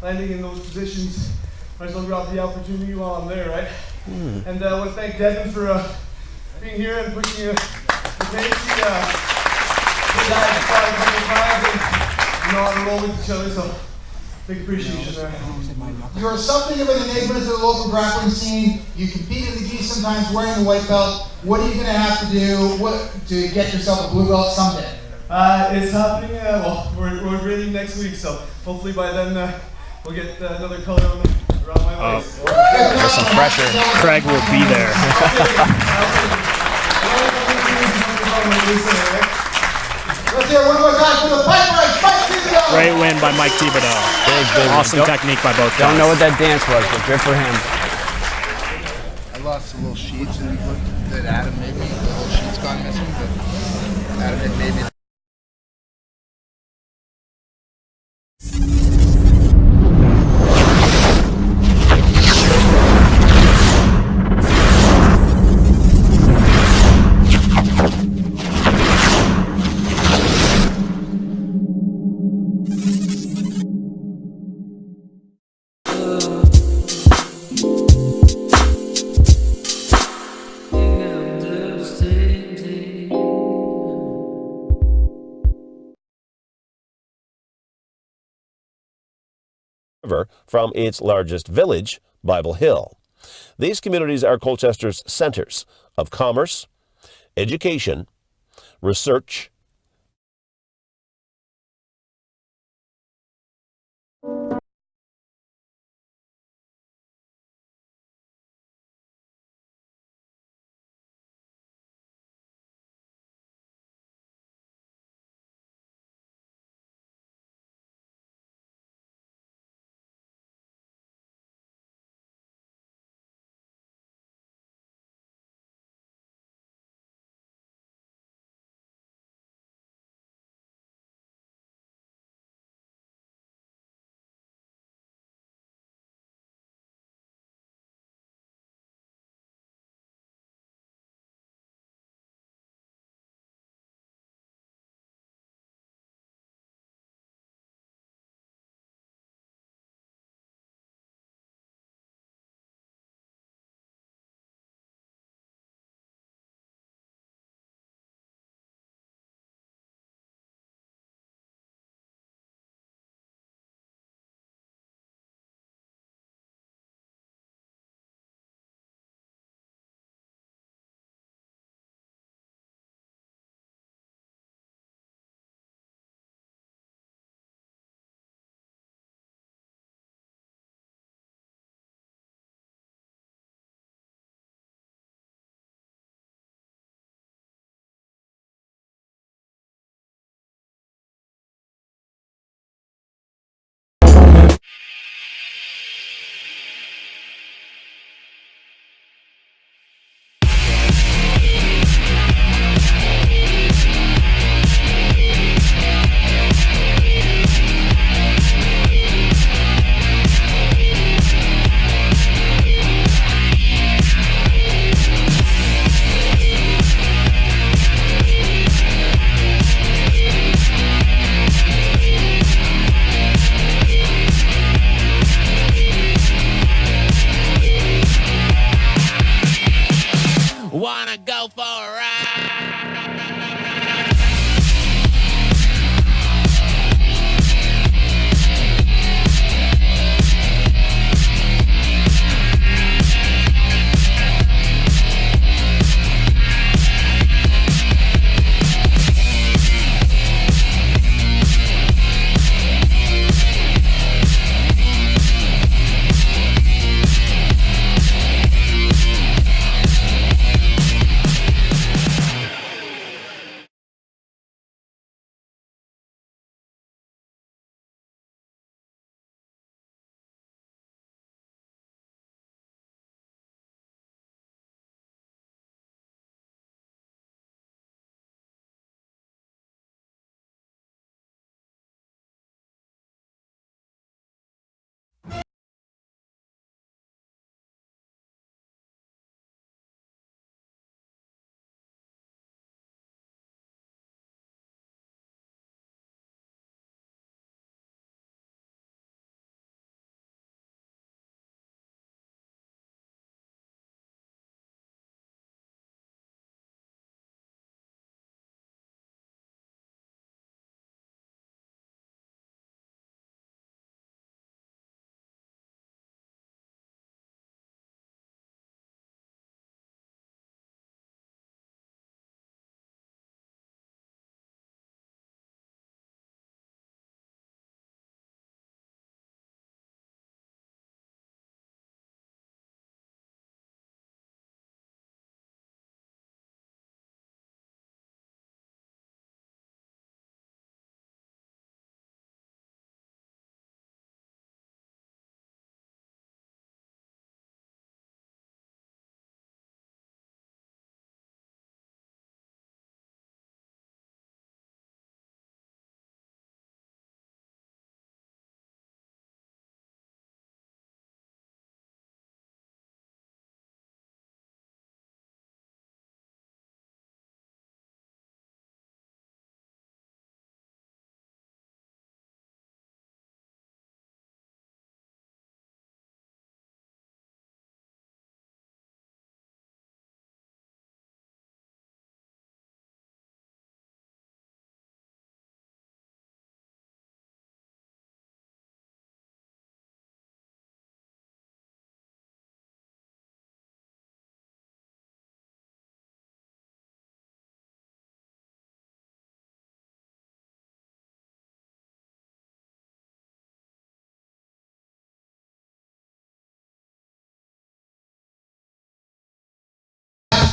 landing in those positions. I just want to grab the opportunity while I'm there, right? And I want to thank Devin for being here and pushing the pace. guys fought a couple times and know how to roll with each other, so big appreciation there. You are something of an enigma to the local grappling scene. You compete in the gi sometimes wearing the white belt. What are you going to have to do to get yourself a blue belt someday? It's happening, well, we're grading next week, so hopefully by then we'll get another color around my waist. There's some pressure. Craig will be there. Let's hear one more time for the pipe right, Mike Thibodaux. Great win by Mike Thibodaux. Awesome technique by both guys. Don't know what that dance was, but good for him. I lost the little sheets and that Adam made me. The little sheets gone missing, but Adam had made me. From its largest village, Bible Hill. These communities are Colchester's centers of commerce, education, research,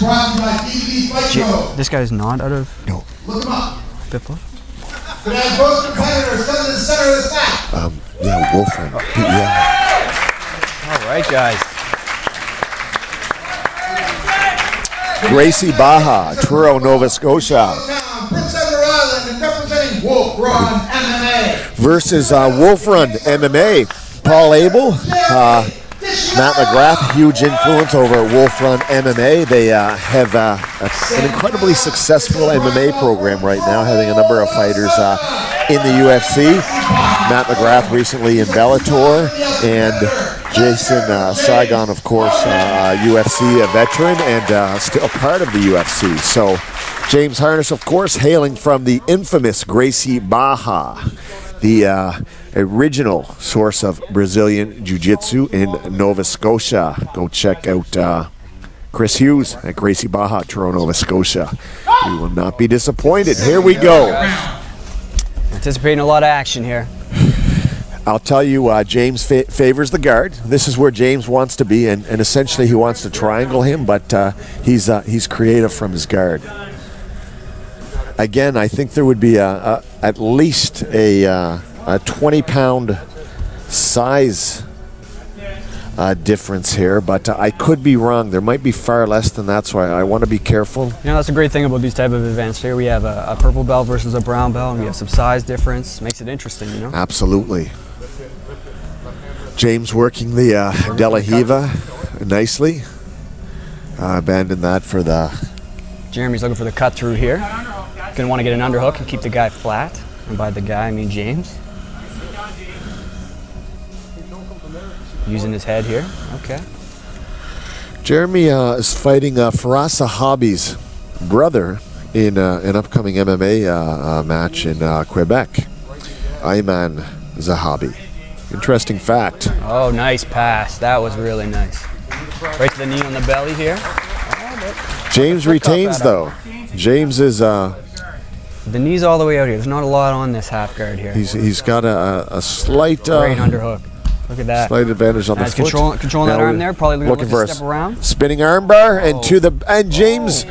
brought to you by DVD Fight Pro. This guy's not out of Look him up. Biplo? Today's both competitors come to the center of this match. Yeah, Wolfram. Yeah. All right, guys. Gracie Baja, Truro, Nova Scotia. Prince Edward Island and representing Wolf Run MMA. Versus Wolf Run MMA. Paul Abel, Matt McGrath, huge influence over at Wolf Run MMA. They have an incredibly successful MMA program right now, having a number of fighters in the UFC. Matt McGrath recently in Bellator, and Jason Saigon, of course, UFC veteran and still part of the UFC. So James Harness, of course, hailing from the infamous Gracie Baja, the original source of Brazilian Jiu-Jitsu in Nova Scotia. Go check out Chris Hughes at Gracie Baja, Toronto, Nova Scotia. You will not be disappointed. Here we go. Anticipating a lot of action here. I'll tell you, James favors the guard. This is where James wants to be, and essentially he wants to triangle him, but he's creative from his guard. Again, I think there would be at least a 20-pound size difference here, but I could be wrong. There might be far less than that, so I want to be careful. You know, that's a great thing about these type of events here. We have a purple belt versus a brown belt, and we have some size difference. Makes it interesting, you know? Absolutely. James working the De La Hiva nicely. Abandoned that for the... Jeremy's looking for the cut through here. Gonna want to get an underhook and keep the guy flat. And by the guy, I mean James. Using his head here. Okay. Jeremy is fighting Farasa Hobby's brother in an upcoming MMA match in Quebec. Ayman Zahabi. Interesting fact. Oh, nice pass. That was really nice. Right to the knee on the belly here. James retains, though. James is... the knee's all the way out here. There's not a lot on this half guard here. He's got a slight... great underhook. Look at that. Slight advantage on the foot. Controlling that arm there. Probably looking for a step around. Spinning arm bar and James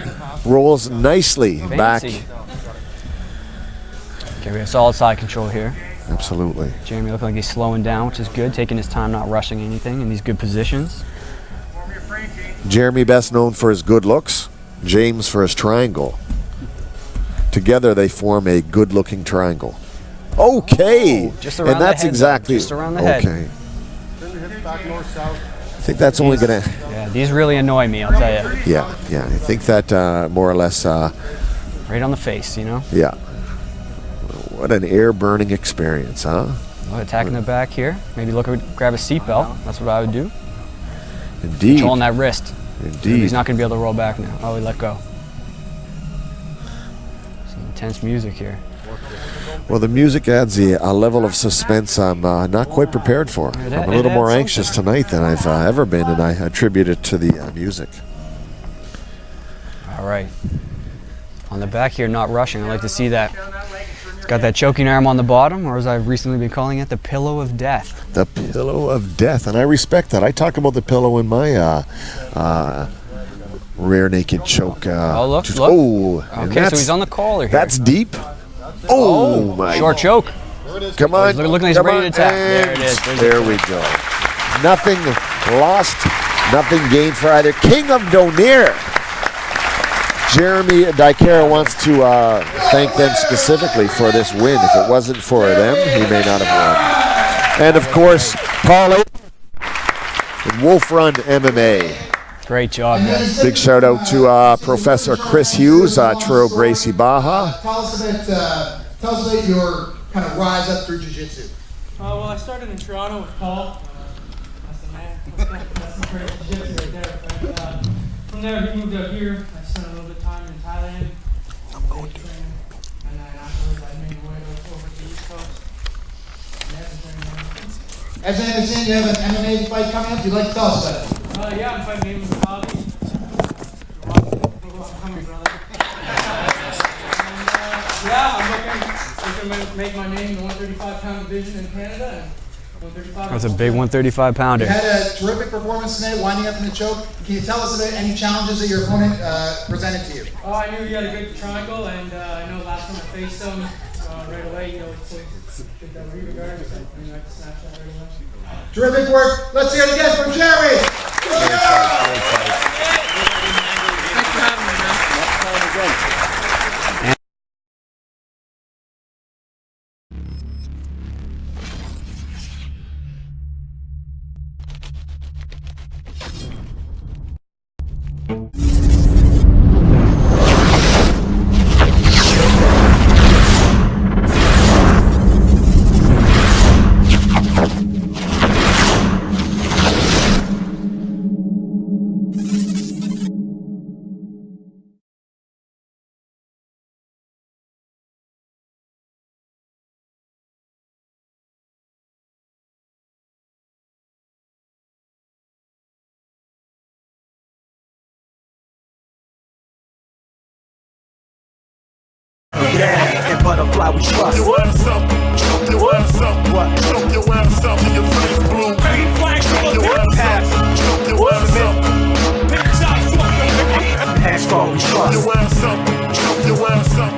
rolls nicely back. Okay, we have solid side control here. Absolutely. Jeremy looking like he's slowing down, which is good. Taking his time, not rushing anything in these good positions. Jeremy best known for his good looks. James for his triangle. Together they form a good-looking triangle. Okay. Just around and that's the head, exactly just around the head. Okay. I think that's only gonna. Yeah, these really annoy me. I'll tell you. Yeah. I think that more or less. Right on the face, you know. Yeah. What an air-burning experience, huh? Well, attacking the back here. Maybe grab a seatbelt. That's what I would do. Indeed. Controlling that wrist. Indeed. He's not going to be able to roll back now. Oh, he let go. Some intense music here. Well, the music adds a level of suspense I'm not quite prepared for. I'm a little more anxious tonight than I've ever been, and I attribute it to the music. All right. On the back here, not rushing. I like to see that. It's got that choking arm on the bottom, or as I've recently been calling it, the pillow of death. The pillow of death, and I respect that. I talk about the pillow in my rear naked choke. Look. Oh, okay, so he's on the collar here. That's deep. Oh my! Short choke. Come on! Looking like he's ready to attack. There it is. There we go. Nothing lost, nothing gained for either. King of Donaire. Jeremy Dykera wants to thank them specifically for this win. If it wasn't for them, he may not have won. And of course, Paul and Wolf Run MMA. Great job, guys. Big shout out to Professor Chris Hughes, Truro Gracie Baja. Tell us about your kind of rise up through jiu-jitsu. Well, I started in Toronto with Paul. That's the man. That's some great jiu-jitsu right there. But, from there, he moved out here. I spent a little bit of time in Thailand. I'm going to. And then afterwards, I made my way over to the East Coast. As I understand, you have an MMA fight coming up. You'd like to tell us about it? Yeah, I'm fighting him with Bobby. I'm looking to make my name in the 135-pound division in Canada. And 135. That's a big 135 pounder. You had a terrific performance tonight, winding up in the choke. Can you tell us about any challenges that your opponent presented to you? Oh, I knew he had a good triangle, and I know last time I faced him right away, you know, it's did that Riva guard, so I knew I had to snatch that right away. Terrific work. Let's hear it again from Jerry. Thanks for having me, man. Yeah, and butterfly we trust. Choke your ass up, choke your ass up. What? Choke your ass up till your face blue. Green flag, choke your ass up, choke your ass up. Pick shots, fuck your Hands fall we trust. Choke your ass up, choke your ass up.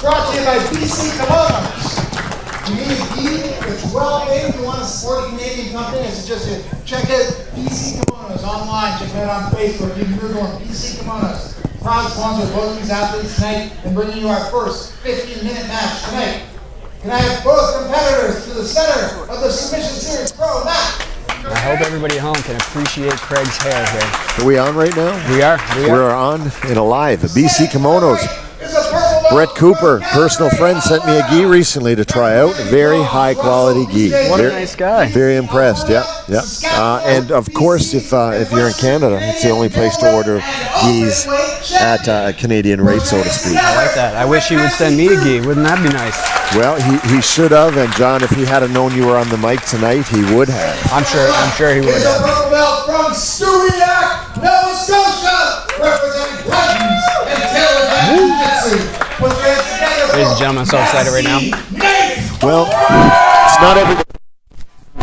brought to you by BC Kimonos. You need a gi, it's well made. If you want to support a Canadian company, it's just check out BC Kimonos online. Check it out on Facebook. You can Google them, BC Kimonos. Proud sponsor of both these athletes tonight and bringing you our first 15-minute match tonight. Can I have both competitors to the center of the Submission Series Pro match? I hope everybody at home can appreciate Craig's hair here. Are we on right now? We are. We're on and alive. BC Kimonos. Brett Cooper, personal friend, sent me a gi recently to try out. Very high quality gi. What a nice guy. Very impressed. Yeah. And of course, if you're in Canada, it's the only place to order gis at a Canadian rate, so to speak. I like that. I wish he would send me a gi. Wouldn't that be nice? Well, he should have. And John, if he had known you were on the mic tonight, he would have. I'm sure he would It's a have. purple belt from Thibodaux, Nova Scotia, representing Titans and Taylor Jiu-Jitsu. Put your hands together. Ladies and gentlemen, I'm so excited right now. Well, it's not every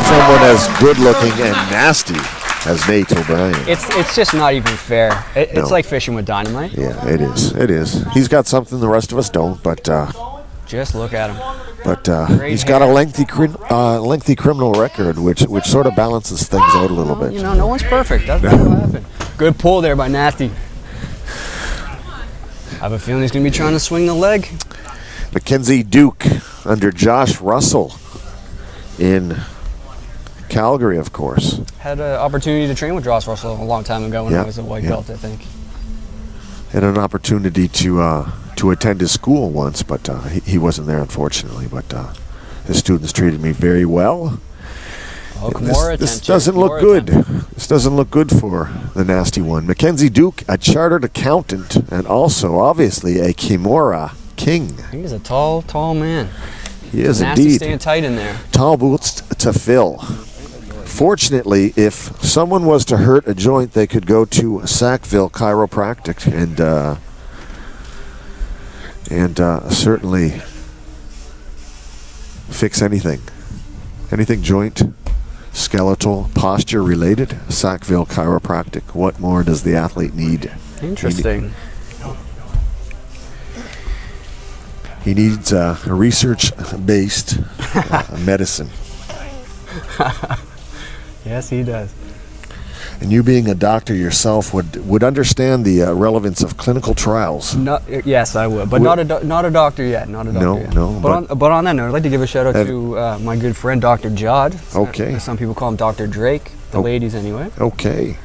someone as good looking and nasty as Nate O'Brien. It's just not even fair. It's No. like fishing with dynamite. Yeah, it is. It is. He's got something the rest of us don't, but Just look at him. he's got a lengthy criminal record, which sort of balances things out a little bit. You know, no one's perfect. That's what will happen. Good pull there by Nasty. I have a feeling he's going to be trying to swing the leg. Mackenzie Duke under Josh Russell in Calgary, of course. Had an opportunity to train with Josh Russell a long time ago when I was a white belt, I think. Had an opportunity to attend his school once, but he wasn't there, unfortunately. But his students treated me very well. This doesn't look good. This doesn't look good for the nasty one. Mackenzie Duke, a chartered accountant, and also, obviously, a Kimura king. He's a tall man. He is Nasty indeed. staying tight in there. Tall boots to fill. Fortunately, if someone was to hurt a joint, they could go to Sackville Chiropractic and certainly fix anything. Anything joint, skeletal, posture related, Sackville Chiropractic. What more does the athlete need? Interesting. He needs a research-based medicine. Yes, he does. And you being a doctor yourself would understand the relevance of clinical trials. Yes, I would, but not a doctor yet. Not a doctor yet. No. But on that note, I'd like to give a shout out to my good friend Dr. Jod. Okay. Some people call him Dr. Drake. The ladies, anyway. Okay.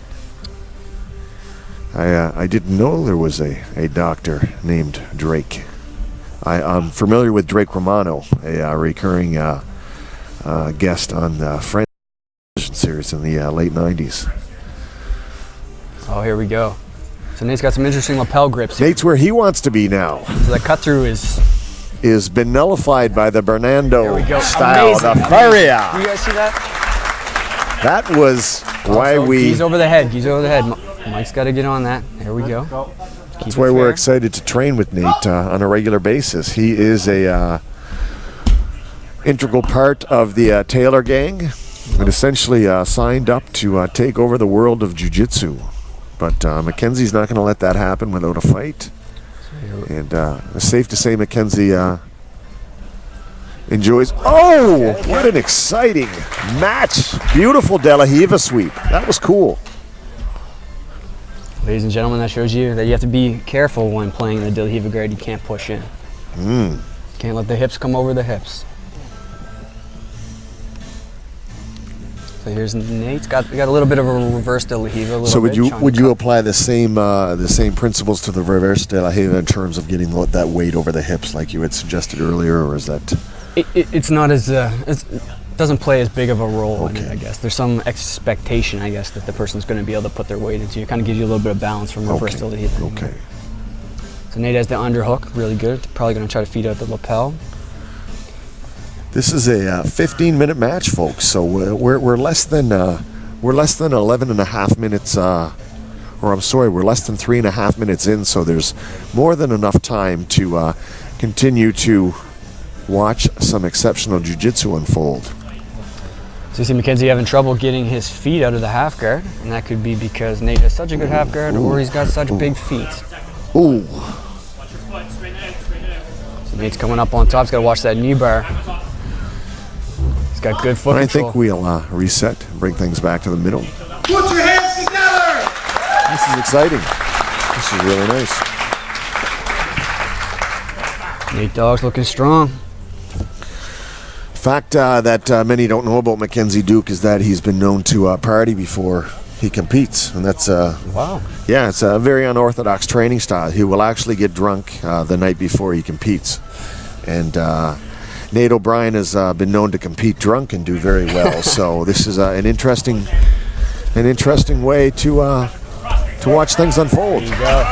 I didn't know there was a doctor named Drake. I'm familiar with Drake Romano, a recurring guest on the French series in the late 90s. Oh, here we go. So Nate's got some interesting lapel grips here. Nate's where he wants to be now. So that cut through is been nullified by the Bernardo style, Amazing. the Faria. Do you guys see that? That was why we. He's over the head. He's over the head. Mike's got to get on that. There we go. That's why we're excited to train with Nate on a regular basis. He is a integral part of the Taylor gang, and essentially signed up to take over the world of jiu-jitsu. But Mackenzie's not going to let that happen without a fight. And it's safe to say Mackenzie enjoys. Oh, what an exciting match! Beautiful De La Riva sweep. That was cool. Ladies and gentlemen, that shows you that you have to be careful when playing the De La Riva guard. You can't push in. Can't let the hips come over the hips. So here's Nate's got a little bit of a reverse De La Riva. So would you apply the same principles to the reverse De La Riva in terms of getting that weight over the hips like you had suggested earlier, or is that? It's not as doesn't play as big of a role in it, I guess. There's some expectation, I guess, that the person's going to be able to put their weight into. It kind of gives you a little bit of balance from reverse De La Riva. Okay. So Nate has the underhook, really good. Probably going to try to feed out the lapel. This is a 15-minute match, folks. So we're less than 11 and a half minutes. We're less than 3.5 minutes in. So there's more than enough time to continue to watch some exceptional jiu-jitsu unfold. So you see Mackenzie having trouble getting his feet out of the half guard, and that could be because Nate has such a good half guard, or he's got such big feet. Ooh. So Nate's coming up on top. He's got to watch that knee bar. He's got good foot I control. think we'll reset, bring things back to the middle. Put your hands together! This is exciting. This is really nice. Nate Dogg's looking strong. Fact that many don't know about Mackenzie Duke is that he's been known to party before he competes, and that's wow. Yeah, it's a very unorthodox training style. He will actually get drunk the night before he competes, and Nate O'Brien has been known to compete drunk and do very well. So this is an interesting way to watch things unfold. There you go.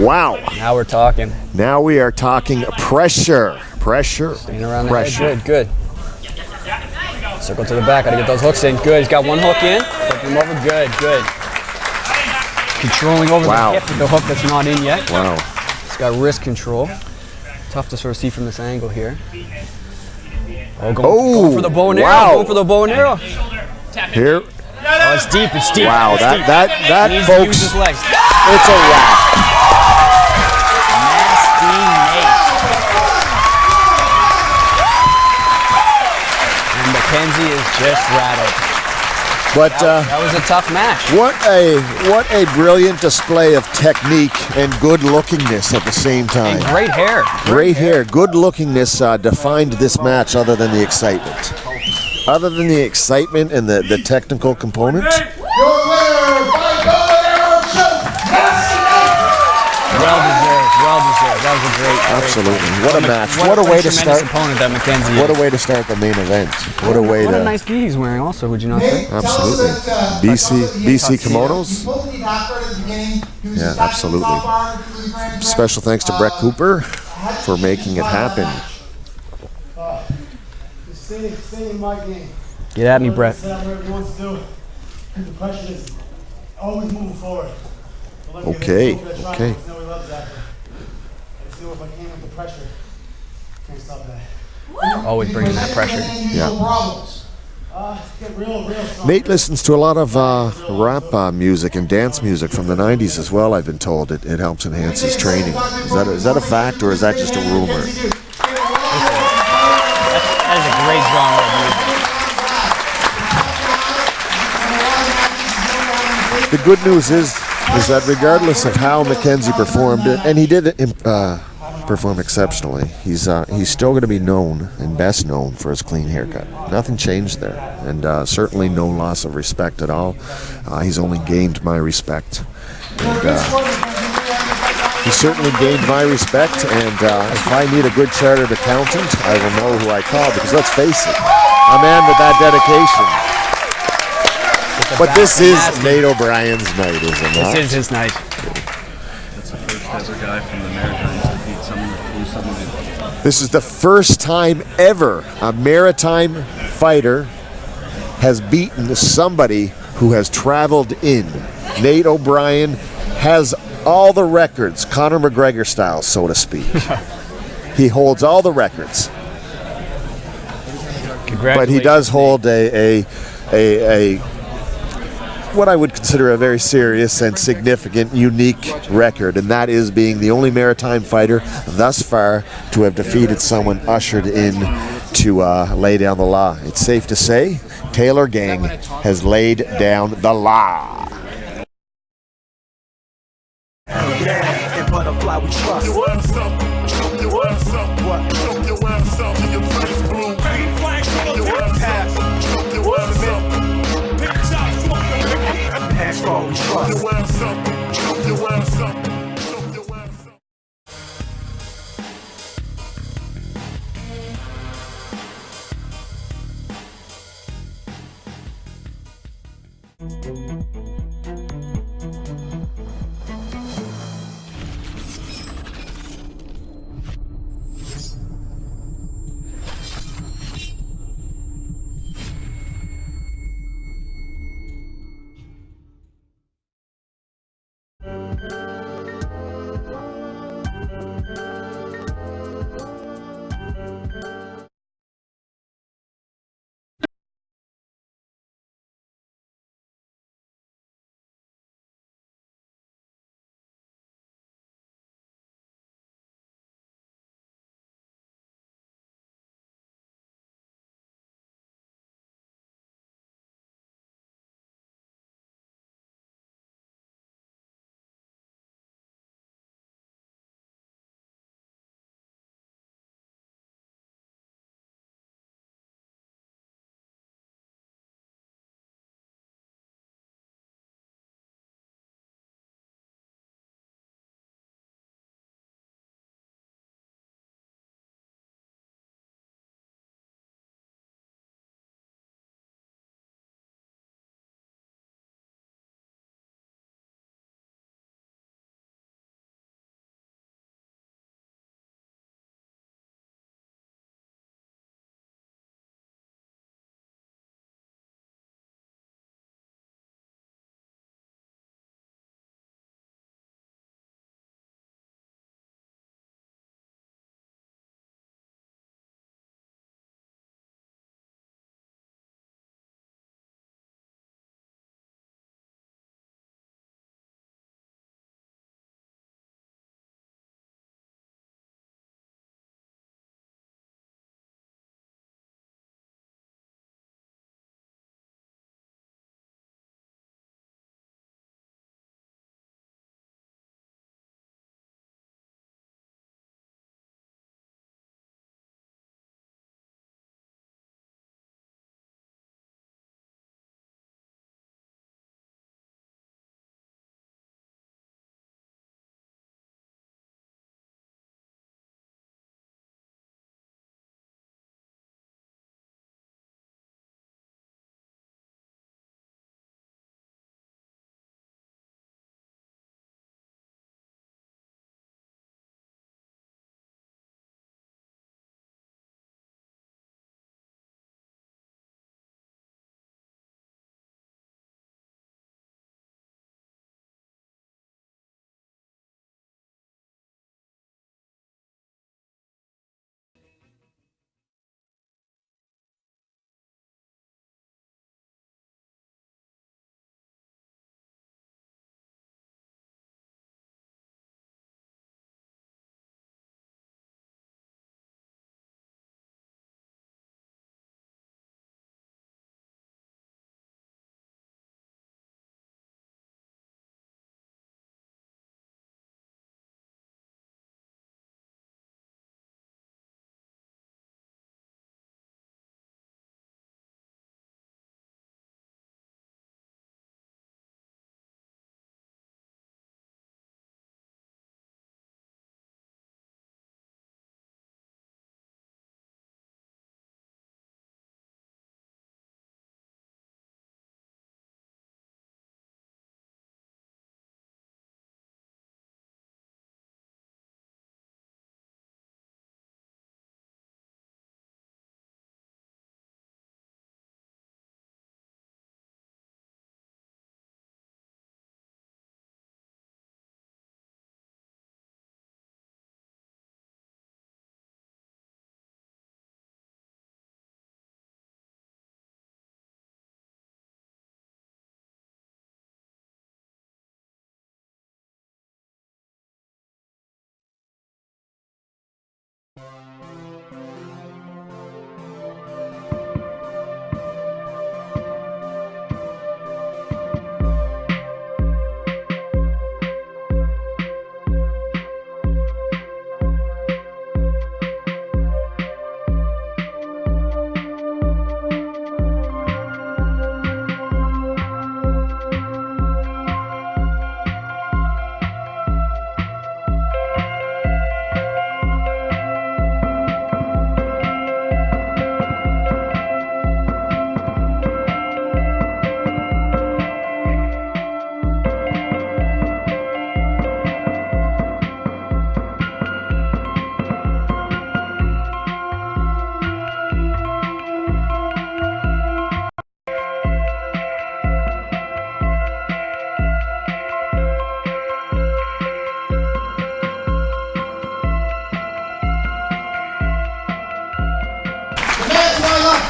Wow. Now we're talking. Now we are talking pressure. Pressure. Staying around the Pressure. head. Good. Circle to the back. Gotta get those hooks in. Good. He's got one hook in. Flip him over. Good. Controlling over the hip with the hook that's not in yet. Wow. He's got wrist control. Tough to sort of see from this angle here. Going for the bow and arrow. Wow. Going for the bow and arrow. Here. Oh, it's deep. It's deep. Wow. It's deep. That He needs to folks. use his legs. It's a wrap. Nasty Nate. And Mackenzie is just rattled. But that was a tough match. What a brilliant display of technique and good lookingness at the same time. And great hair. Great hair. Good lookingness defined this match other than the excitement. Other than the excitement and the technical component. Your winner by bow and arrow choke, Well deserved. That was a great. Absolutely. What a match. What a way to start. Opponent that Mackenzie What a is. way to start the main event. What a way What to. a nice gi he's wearing also, would you not say? Absolutely. BC kimonos. Yeah, absolutely. Special thanks to Brett Cooper for making it happen. Stay in my game. Get at me, Brett. Set up whatever he wants to do. The question is always moving forward. Okay. Know he loves that. Let's see if I can with the pressure. Can't stop that. Always bringing that pressure. Yeah. Get real strong. Nate listens to a lot of rap music and dance music from the 90s as well, I've been told. It helps enhance his training. Is that a fact or is that just a rumor? That is a great genre of music. The good news is that regardless of how Mackenzie performed, and he did perform exceptionally, he's still going to be known and best known for his clean haircut. Nothing changed there, and certainly no loss of respect at all. He's only gained my respect, and he certainly gained my respect. And if I need a good chartered accountant, I will know who I call, because let's face it, a man with that dedication. But this is Nate O'Brien's night, is it not? This is his night. That's the first ever guy from the Maritimes to beat someone that flew someone in. This is the first time ever a maritime fighter has beaten somebody who has traveled in. Nate O'Brien has all the records, Conor McGregor style, so to speak. He holds all the records. But he does hold a what I would consider a very serious and significant, unique record, and that is being the only maritime fighter thus far to have defeated someone ushered in to lay down the law. It's safe to say, Taylor Gang has laid down the law. And butterfly we trust. Your ass up, choke your ass up, choke your ass up till your face blue. Your ass up, choke your ass up. Headstrong we trust. Your ass up, choke your ass up, choke your ass up.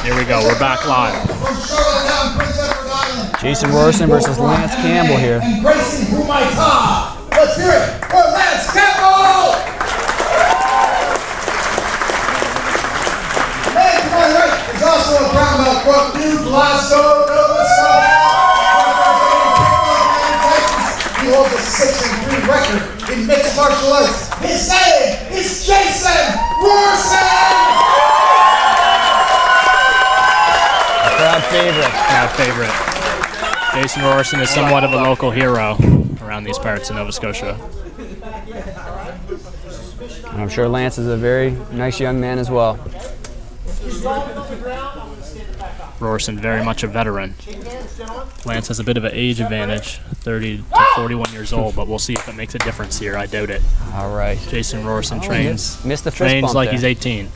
Here we go. We're back live. From Charlottetown, Prince Edward Island. Jason Roarson versus Lance Campbell here. Embracing Humaita. Let's hear it for Lance Campbell! And to my right is also a brown belt from New Glasgow, Nova Scotia. He holds a 6-3 record in mixed martial arts. His name is Jason Roarson! Crowd favorite. Crowd favorite. Jason Roarson is somewhat of a local hero around these parts of Nova Scotia. And I'm sure Lance is a very nice young man as well. Roarson very much a veteran. Lance has a bit of an age advantage, 30 to 41 years old, but we'll see if it makes a difference here. I doubt it. All right. Jason Roarson trains missed the fist trains bump like there. he's 18.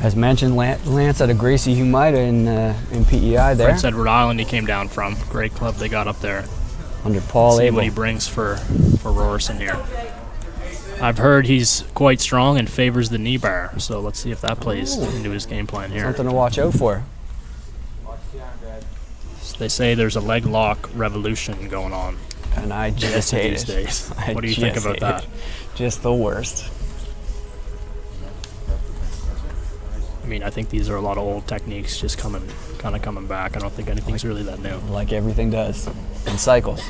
As mentioned, Lance had a Gracie Humaita in PEI there. Prince Edward Island he came down from. Great club they got up there. Under Paul See Abel. what he brings for Roarson here. I've heard he's quite strong and favors the knee bar, so let's see if that plays into his game plan here. Something to watch out for. They say there's a leg lock revolution going on. And I just hate these it. days. I What do you think just about hate that? it. Just the worst. I mean, I think these are a lot of old techniques just kind of coming back. I don't think anything's really that new. Like everything does. In cycles.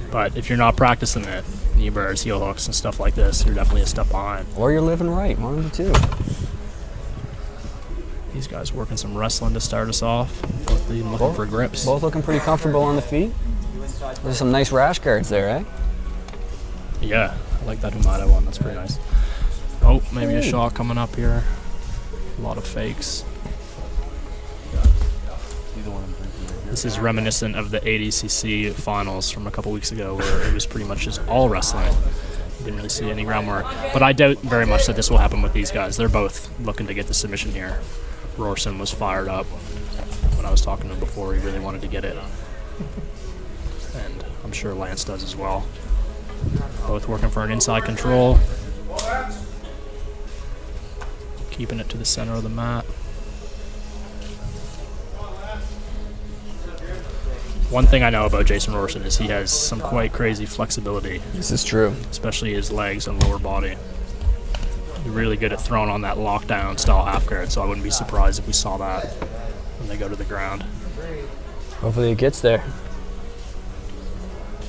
But if you're not practicing it, knee bars, heel hooks, and stuff like this, you're definitely a step behind. Or you're living right, one of the two. These guys working some wrestling to start us off. Both looking for grips. Both looking pretty comfortable on the feet. There's some nice rash guards there, eh? Yeah, I like that Humaita one. That's pretty nice. Oh, maybe a shot coming up here. A lot of fakes. This is reminiscent of the 80cc finals from a couple weeks ago where it was pretty much just all wrestling. You didn't really see any groundwork. But I doubt very much that this will happen with these guys. They're both looking to get the submission here. Roarson was fired up. When I was talking to him before, he really wanted to get it. And I'm sure Lance does as well. Both working for an inside control. Keeping it to the center of the mat. One thing I know about Jason Roarson is he has some quite crazy flexibility. This is true. Especially his legs and lower body. He's really good at throwing on that lockdown style half guard, so I wouldn't be surprised if we saw that when they go to the ground. Hopefully it gets there.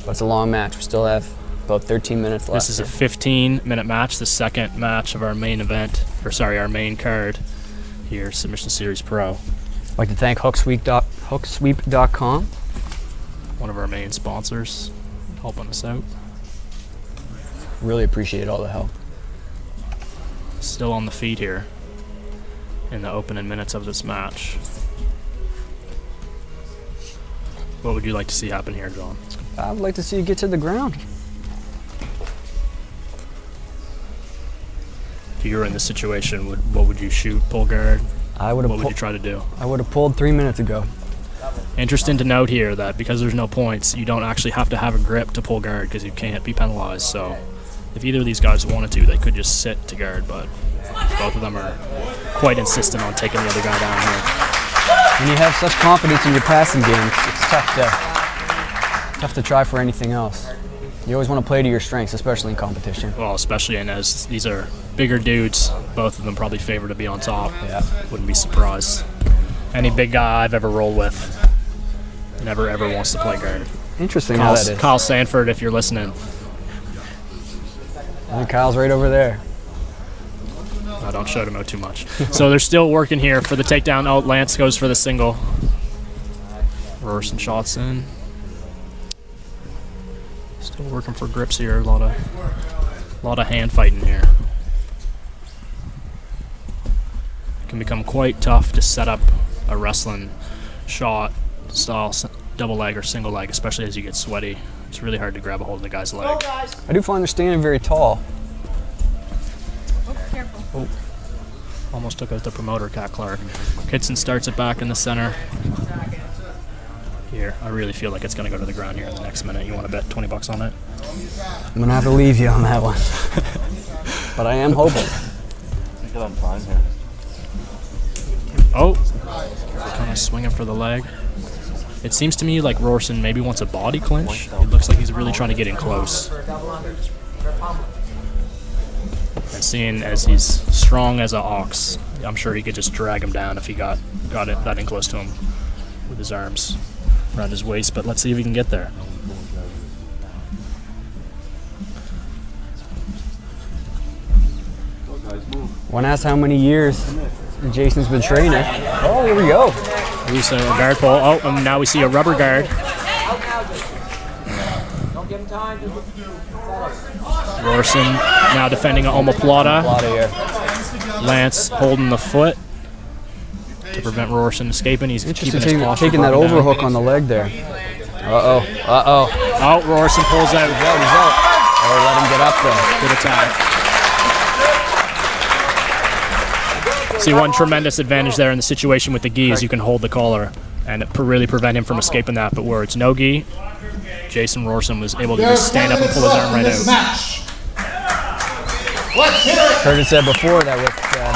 But it's a long match. We still have about 13 minutes left. This is a 15-minute match, the second match of our main event, our main card here, Submission Series Pro. I'd like to thank hooksweep.com. One of our main sponsors, helping us out. Really appreciate all the help. Still on the feet here in the opening minutes of this match. What would you like to see happen here, John? I would like to see you get to the ground. If you were in this situation, what would you shoot? Pull guard? What would you try to do? I would have pulled 3 minutes ago. Interesting to note here that because there's no points, you don't actually have to have a grip to pull guard because you can't be penalized. So if either of these guys wanted to, they could just sit to guard, but both of them are quite insistent on taking the other guy down here. When you have such confidence in your passing game, it's tough to try for anything else. You always want to play to your strengths, especially in competition. Well, especially and as these are bigger dudes, both of them probably favor to be on top. Yeah. Wouldn't be surprised. Any big guy I've ever rolled with never ever wants to play guard. Interesting how that is. Kyle Sanford, if you're listening. I think Kyle's right over there. I don't shout him out too much. So they're still working here for the takedown. Oh, Lance goes for the single. Roarson shots in. Still working for grips here. A lot of hand fighting here. It can become quite tough to set up a wrestling shot style double leg or single leg, especially as you get sweaty. It's really hard to grab a hold of the guy's leg. I do find they're standing very tall. Oh, careful. Oh. Almost took out the promoter, Clarke. Kitson starts it back in the center. Here, I really feel like it's going to go to the ground here in the next minute. You want to bet 20 bucks on it? I'm going to have to leave you on that one. But I am hoping. I think I'm fine here. Oh, kind of swinging for the leg. It seems to me like Roarson maybe wants a body clinch. It looks like he's really trying to get in close. And seeing as he's strong as an ox, I'm sure he could just drag him down if he got it that in close to him with his arms around his waist. But let's see if he can get there. One asks how many years Jason's been training. Oh, here we go. We see a guard pull. Oh, and now we see a rubber guard. Roarson now defending an omoplata. Lance holding the foot to prevent Roarson escaping. He's keeping his posture taking that broken overhook down. on the leg there. Oh, Roarson pulls out. He's out. Oh, let him get up there. Good attack. See, one tremendous advantage there in the situation with the gi is you can hold the collar and really prevent him from escaping that. But where it's no gi, Jason Roarson was able to just stand up and pull his arm right out. Curtis said before that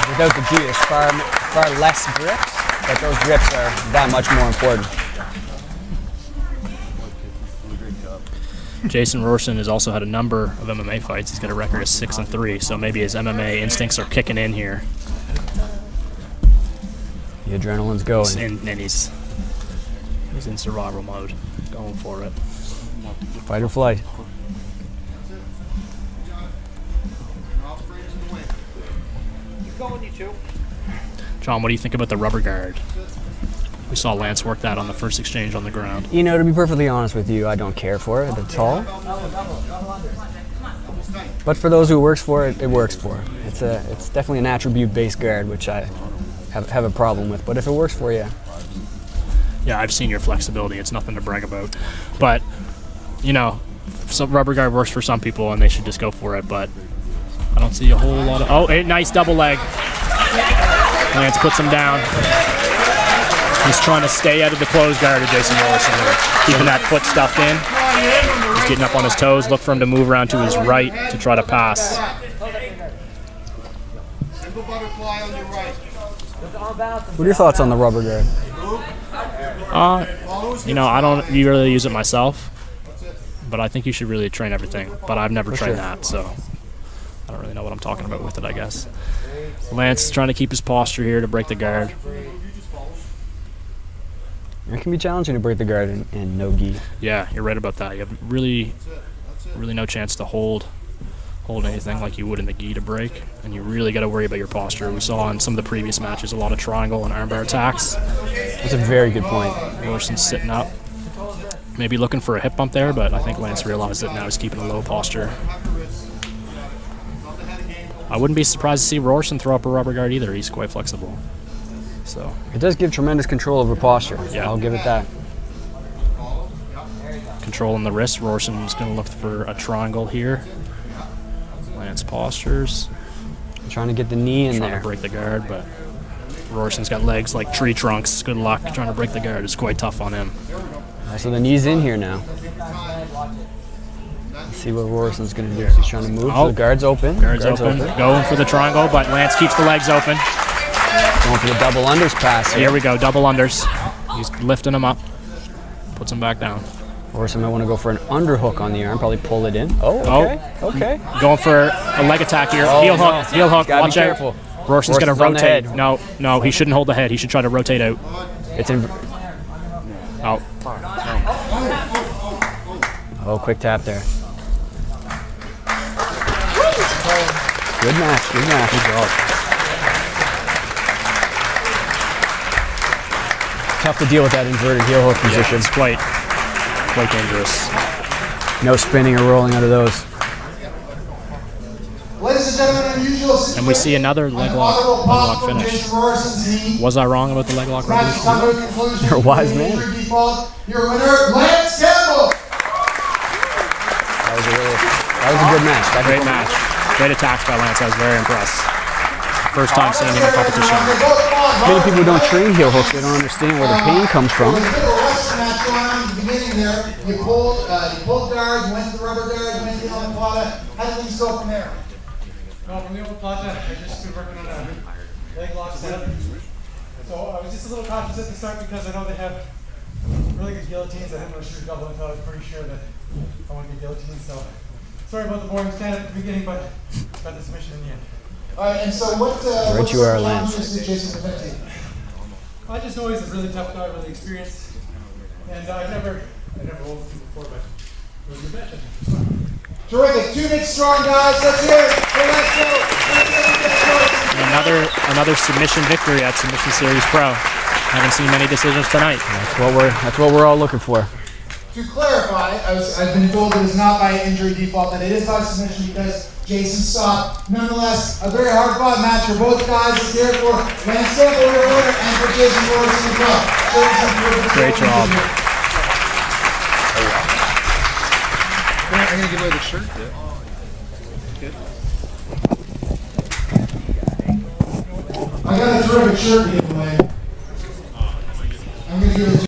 without the gi, it's far less grips, but those grips are that much more important. Jason Roarson has also had a number of MMA fights. He's got a record of 6-3, so maybe his MMA instincts are kicking in here. The adrenaline's going. And he's in survival mode, going for it. Fight or flight. John, what do you think about the rubber guard? We saw Lance work that on the first exchange on the ground. You know, to be perfectly honest with you, I don't care for it at all. But for those who works for it, it works for. It's definitely an attribute-based guard, which I have a problem with. But if it works for you, yeah, I've seen your flexibility. It's nothing to brag about. But you know, some rubber guard works for some people, and they should just go for it. But I don't see a whole lot of. Oh, a nice double leg. Lance puts him down. He's trying to stay out of the closed guard of Jason Roarson here, keeping that foot stuffed in. He's getting up on his toes. Look for him to move around to his right to try to pass. What are your thoughts on the rubber guard? You know, I don't really use it myself, but I think you should really train everything. But I've never trained that, so I don't really know what I'm talking about with it, I guess. Lance is trying to keep his posture here to break the guard. It can be challenging to break the guard in no gi. Yeah, you're right about that. You have really no chance to hold anything like you would in the gi to break, and you really got to worry about your posture. We saw in some of the previous matches a lot of triangle and armbar attacks. That's a very good point. Roarson's sitting up, maybe looking for a hip bump there, but I think Lance realized that now he's keeping a low posture. I wouldn't be surprised to see Roarson throw up a rubber guard either. He's quite flexible. So it does give tremendous control over posture. Yeah, I'll give it that. Controlling the wrist. Roarson's going to look for a triangle here. Lance postures. I'm trying to get the knee in there. Trying to break the guard, but Roarson's got legs like tree trunks. Good luck trying to break the guard. It's quite tough on him. So the knee's in here now. Let's see what Roarson's going to do. He's trying to move. So the guard's open. Guard's open. Going for the triangle, but Lance keeps the legs open. Going for the double unders pass here. Here we go, double unders. He's lifting him up. Puts him back down. Roarson might want to go for an underhook on the arm, probably pull it in. Oh, okay. Okay. Going for a leg attack here. Oh, heel no. hook, heel hook. Gotta be Watch careful. out. Roarson's going to on the rotate. head. No, he shouldn't hold the head. He should try to rotate out. It's in. Oh. Oh, quick tap there. Good match. Good match. Good job. Tough to deal with that inverted heel hook position. Yeah, it's quite dangerous. No spinning or rolling out of those. Ladies and gentlemen, unusual situation. And we see another leg lock finish. Was I wrong about the leg lock revolution? You're a wise man. Your winner, Lance Campbell. That was a good match. Great match. Great attacks by Lance. I was very impressed. First time seeing him in competition. Many people don't train heel hooks. They don't understand where the pain comes from. You pulled guards, went to the rubber guards, went to the omoplata. How did things go from there? Well, from the omoplata, I just been working on a leg lock setup. So I was just a little cautious at the start because I know they have really good guillotines. I didn't want to shoot a double until I was pretty sure that I wanted to get guillotined. So sorry about the boring stand at the beginning, but got the submission in the end. All right, and so what Right you are, Lance. challenges did Jason present to you? I just know he's a really tough guy, really experienced. And I never rolled with him before, but it was a good match. Terrific. 2 big strong guys. Let's hear it. Hey, let's go. Another submission victory at Submission Series Pro. Haven't seen many decisions tonight. That's what we're all looking for. To clarify, I've been told it is not by injury default, that it is by submission because Jason stopped. Nonetheless, a very hard-fought match for both guys. Let's hear it for Lance Sample, your winner, and for Jason Roarson as well. Great job. I'm going to give away the shirt. I got a terrific shirt to give away. I'm going to give it to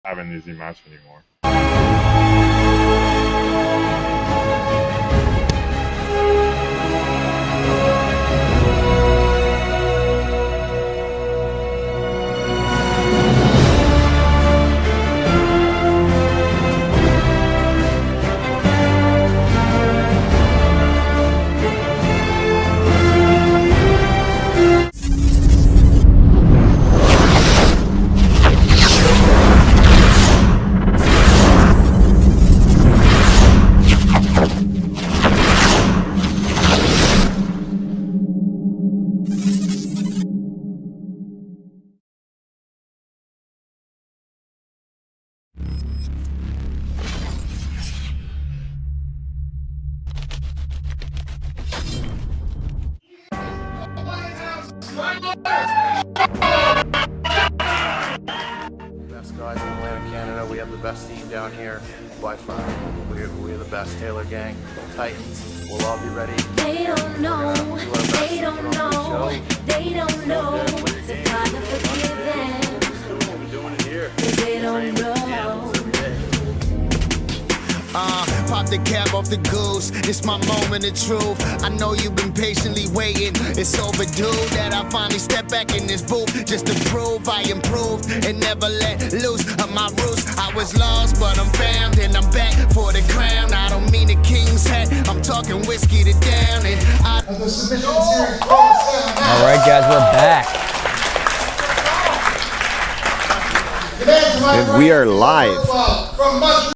have an easy match anymore. Best guys in Atlantic Canada. We have the best team down here by far. We're the best. Taylor Gang, Titans. We'll all be ready. They don't know, they don't know, they don't know the God of forgiven. We're doing it here. They don't know. Pop the cap off the goose, it's my moment of truth. I know you've been patiently waiting, it's overdue that I finally step back in this booth just to prove I improved and never let loose of my roots. I was lost, but I'm found and I'm back for the crown. I don't mean a king's hat, I'm talking whiskey to down. And I Of the submission series. All right, guys, we're back. And we are live. From much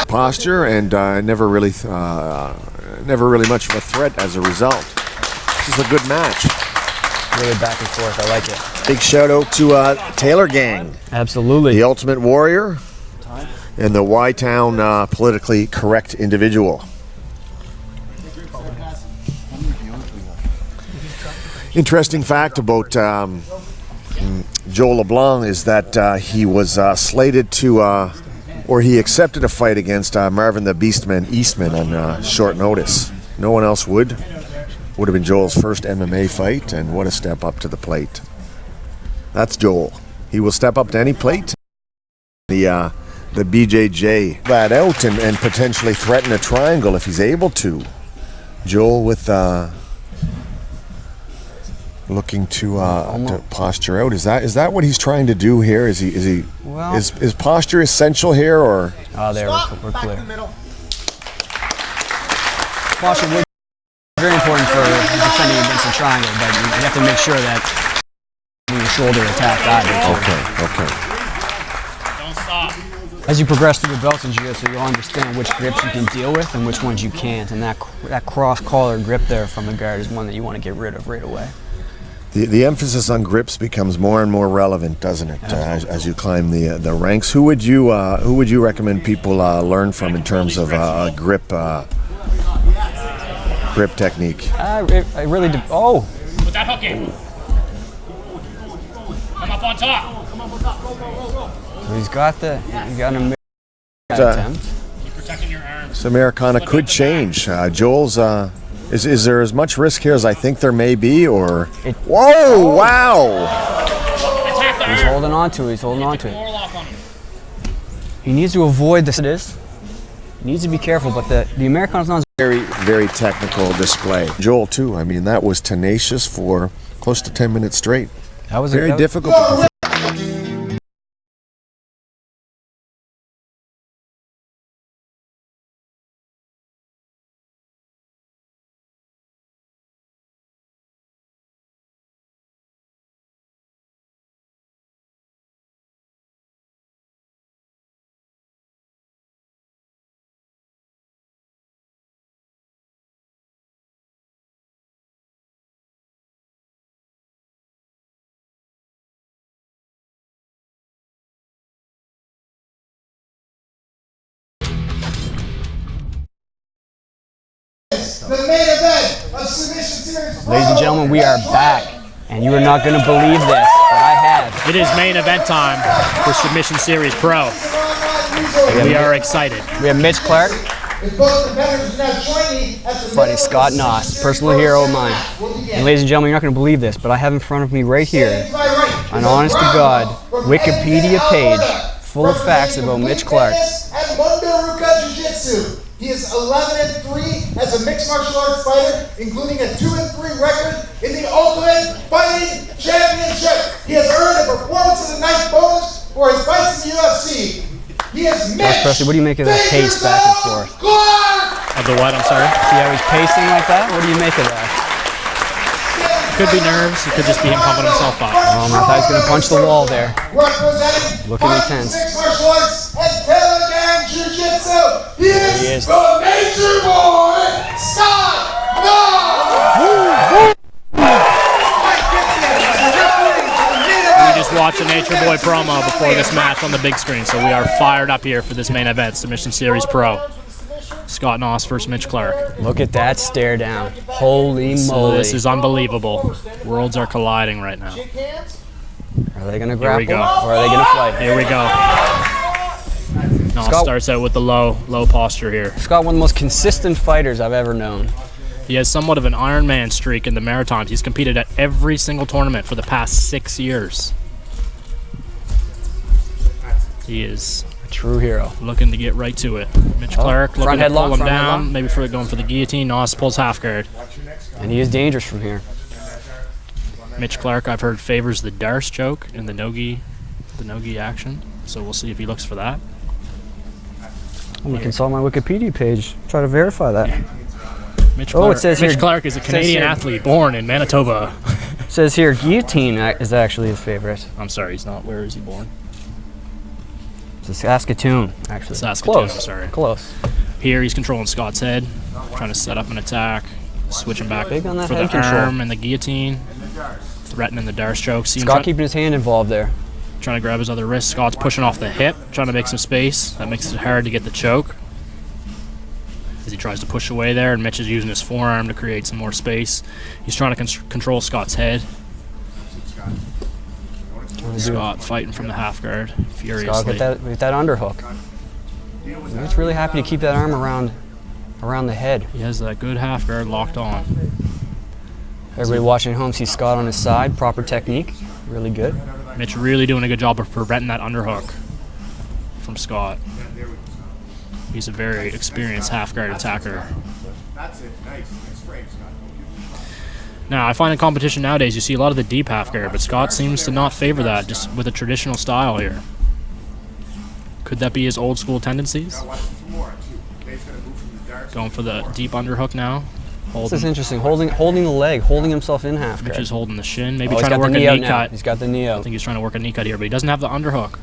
Posture and never really much of a threat as a result. This is a good match. Really back and forth. I like it. Big shout out to Taylor Gang. Absolutely. The Ultimate Warrior and the Y-Town politically correct individual. Interesting fact about Joe LeBlanc is that he was slated to or he accepted a fight against Marvin the Beastman Eastman on short notice. No one else would. Would have been Joel's first MMA fight, and what a step up to the plate. That's Joel. He will step up to any plate. The BJJ that out and potentially threaten a triangle if he's able to. Joel with looking to posture out. Is that what he's trying to do here? Is posture essential here, or? Oh, there we're clear. Posture would be very important for defending against a triangle, but you have to make sure that your shoulder attack either. Okay. Don't stop. As you progress through the belts in Jiu-Jitsu, you'll understand which grips you can deal with and which ones you can't, and that cross-collar grip there from the guard is one that you want to get rid of right away. The emphasis on grips becomes more and more relevant, doesn't it? As you climb the ranks. Who would you recommend people learn from in terms of grip technique? I really do. Oh! Put that hook in. Come up on top. So he's got an attempt. Keep protecting your arms. So Americana could change. Joel's. Is there as much risk here as I think there may be, or? Whoa! Wow! He's holding on to it. He's holding on to it. He needs to avoid this. It is. He needs to be careful, but the Americana's not very, very technical display. Joel too. I mean, that was tenacious for close to 10 minutes straight. That was very difficult. To perform. The main event of Submission Series. Ladies and gentlemen, we are back, and you are not going to believe this, but I have. It is main event time for Submission Series Pro. We are excited. We have Mitch Clarke fighting Scott Nauss, personal hero of mine. And ladies and gentlemen, you're not going to believe this, but I have in front of me right here an honest to God Wikipedia page full of facts about Mitch Clarke. And Mundo Ruka Jiu-Jitsu. He is 11-3 as a mixed martial arts fighter, including a 2-3 record in the Ultimate Fighting Championship. He has earned a Performance of the Night bonus for his fights in the UFC. He is Mitch. Presley, what do you make of that pace back and forth? Of the what? I'm sorry. See how he's pacing like that? What do you make of that? Could be nerves. It could just be him pumping himself up. Oh, I thought he was going to punch the wall there. Representing Looking intense. mixed martial arts and Taylor Gang Jiu-Jitsu. He is the Nature Boy, Scott Nauss. We just watched a Nature Boy promo before this match on the big screen, so we are fired up here for this main event, Submission Series Pro. Scott Nauss versus Mitch Clarke. Look at that stare down. Holy So moly. this is unbelievable. Worlds are colliding right now. Are they going to Here we grapple go. or are they going to fight? Here we go. Nauss Scott- starts out with the low posture here. Scott, one of the most consistent fighters I've ever known. He has somewhat of an Iron Man streak in the Maritimes. He's competed at every single tournament for the past 6 years. He is a true hero. Looking to get right to it. Mitch Clarke looking front to headlock, pull him front down, headlock. maybe for going for the guillotine. Nauss pulls half guard. And he is dangerous from here. Mitch Clarke, I've heard, favors the Darce choke in the no-gi action. So we'll see if he looks for that. I'm going to consult my Wikipedia page. Try to verify that. Mitch Oh, Clarke, it says Mitch here- Clarke is a it says Canadian here- athlete born in Manitoba. It says here guillotine is actually his favorite. I'm sorry, he's not. Where is he born? It's Saskatoon, actually. Saskatoon, Close. I'm sorry. Close. Here he's controlling Scott's head, trying to set up an attack, switching back Big on that for the head control. arm and the guillotine, threatening the Darce choke. See him Scott keeping his hand involved there. trying to grab his other wrist. Scott's pushing off the hip, trying to make some space. That makes it hard to get the choke. As he tries to push away there, and Mitch is using his forearm to create some more space. He's trying to control Scott's head. Scott fighting from the half guard furiously. Scott with that underhook. He's really happy to keep that arm around the head. He has that good half guard locked on. Everybody watching at home sees Scott on his side. Proper technique. Really good. Mitch really doing a good job of preventing that underhook from Scott. He's a very experienced half guard attacker. That's it. Nice. Nice frame, Scott. Now, I find in competition nowadays you see a lot of the deep half guard, but Scott seems to not favor that, just with a traditional style here. Could that be his old school tendencies? Going for the deep underhook now. This is interesting. Holding the leg, holding himself in half guard. Mitch is holding the shin, maybe he's trying to got work the a knee out knee now. cut. He's got the knee out. I think he's trying to work a knee cut here, but he doesn't have the underhook.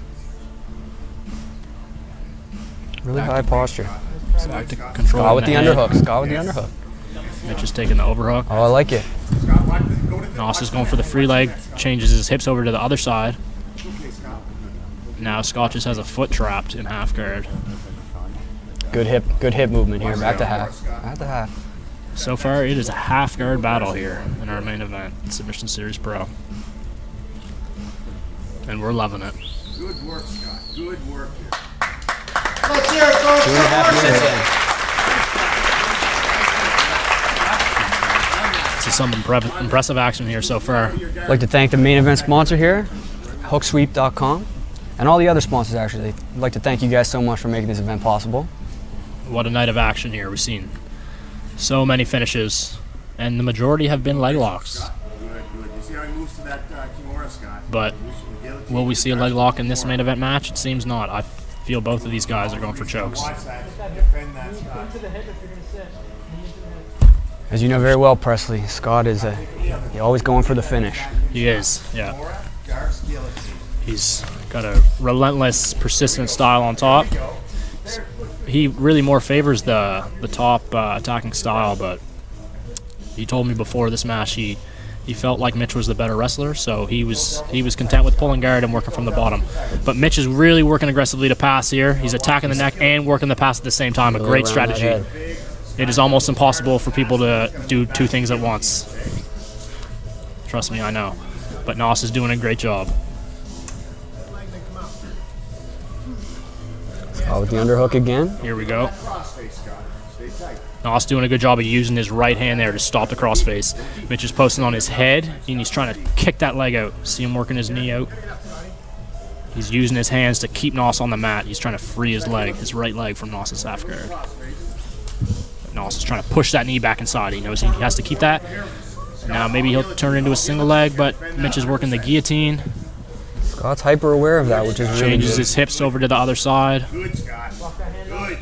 Really high posture. Scott to control Scott with the head. underhook. Scott with the underhook. Mitch is taking the overhook. Oh, I like it. Nauss is going for the free leg, changes his hips over to the other side. Now Scott just has a foot trapped in half guard. Good hip movement here. Back to half. Back to half. So far, it is a half guard battle here in our main event, Submission Series Pro. And we're loving it. Good work, Scott. Good work here. Let's hear it, folks. 2.5 minutes in. This is some impressive action here so far. I'd like to thank the main event sponsor here, hooksweep.com, and all the other sponsors actually. I'd like to thank you guys so much for making this event possible. What a night of action here. We've seen so many finishes, and the majority have been leg locks. Good, good. You see how he moves to that Kimura, Scott? But will we see a leg lock in this main event match? It seems not. I feel both of these guys are going for chokes. Defend that, Scott. As you know very well, Presley, Scott is he's always going for the finish. He is, yeah. He's got a relentless, persistent style on top. He really more favors the top attacking style, but he told me before this match he felt like Mitch was the better wrestler, so he was content with pulling guard and working from the bottom. But Mitch is really working aggressively to pass here. He's attacking the neck and working the pass at the same time. A great strategy. It is almost impossible for people to do two things at once. Trust me, I know. But Nauss is doing a great job. Scott with the underhook again. Here we go. Nauss doing a good job of using his right hand there to stop the crossface. Mitch is posting on his head, and he's trying to kick that leg out. See him working his knee out. He's using his hands to keep Nauss on the mat. He's trying to free his leg, his right leg, from Nauss's half guard. Nauss is trying to push that knee back inside. He knows he has to keep that. And now maybe he'll turn it into a single leg, but Mitch is working the guillotine. Scott's hyper aware of that, which is really Changes good. his hips over to the other side. Good, Scott. Good.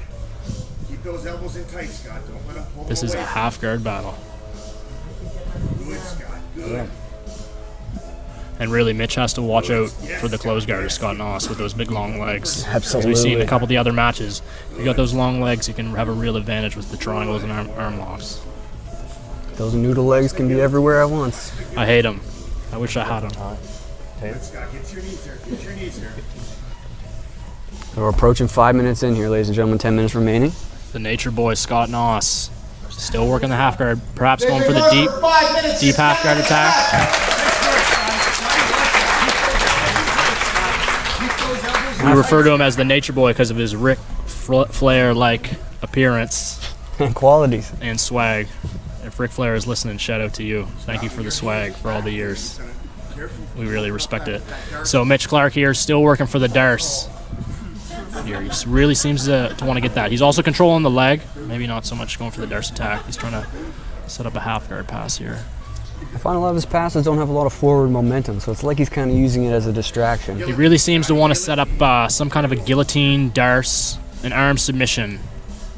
Keep those elbows in tight, Scott. Don't let them pull This is a half guard battle. Good, Scott. Good. And really, Mitch has to watch out for the close guard of Scott Nauss with those big long legs. Absolutely. As we've seen in a couple of the other matches, if you got those long legs, you can have a real advantage with the triangles and arm locks. Those noodle legs can be everywhere at once. I hate them. I wish I had them. Good, Scott. Get your knees here. Get your knees here. We're approaching 5 minutes in here, ladies and gentlemen. 10 minutes remaining. The nature boy, Scott Nauss, still working the half guard, perhaps going for the deep half guard attack. We refer to him as the nature boy because of his Ric Flair-like appearance. And qualities. And swag. If Ric Flair is listening, shout out to you. Thank you for the swag for all the years. We really respect it. So Mitch Clarke here, still working for the Darce. Here, he really seems to want to get that. He's also controlling the leg. Maybe not so much going for the Darce attack. He's trying to set up a half guard pass here. I find a lot of his passes don't have a lot of forward momentum, so it's like he's kind of using it as a distraction. He really seems to want to set up some kind of a guillotine, Darce, an arm submission.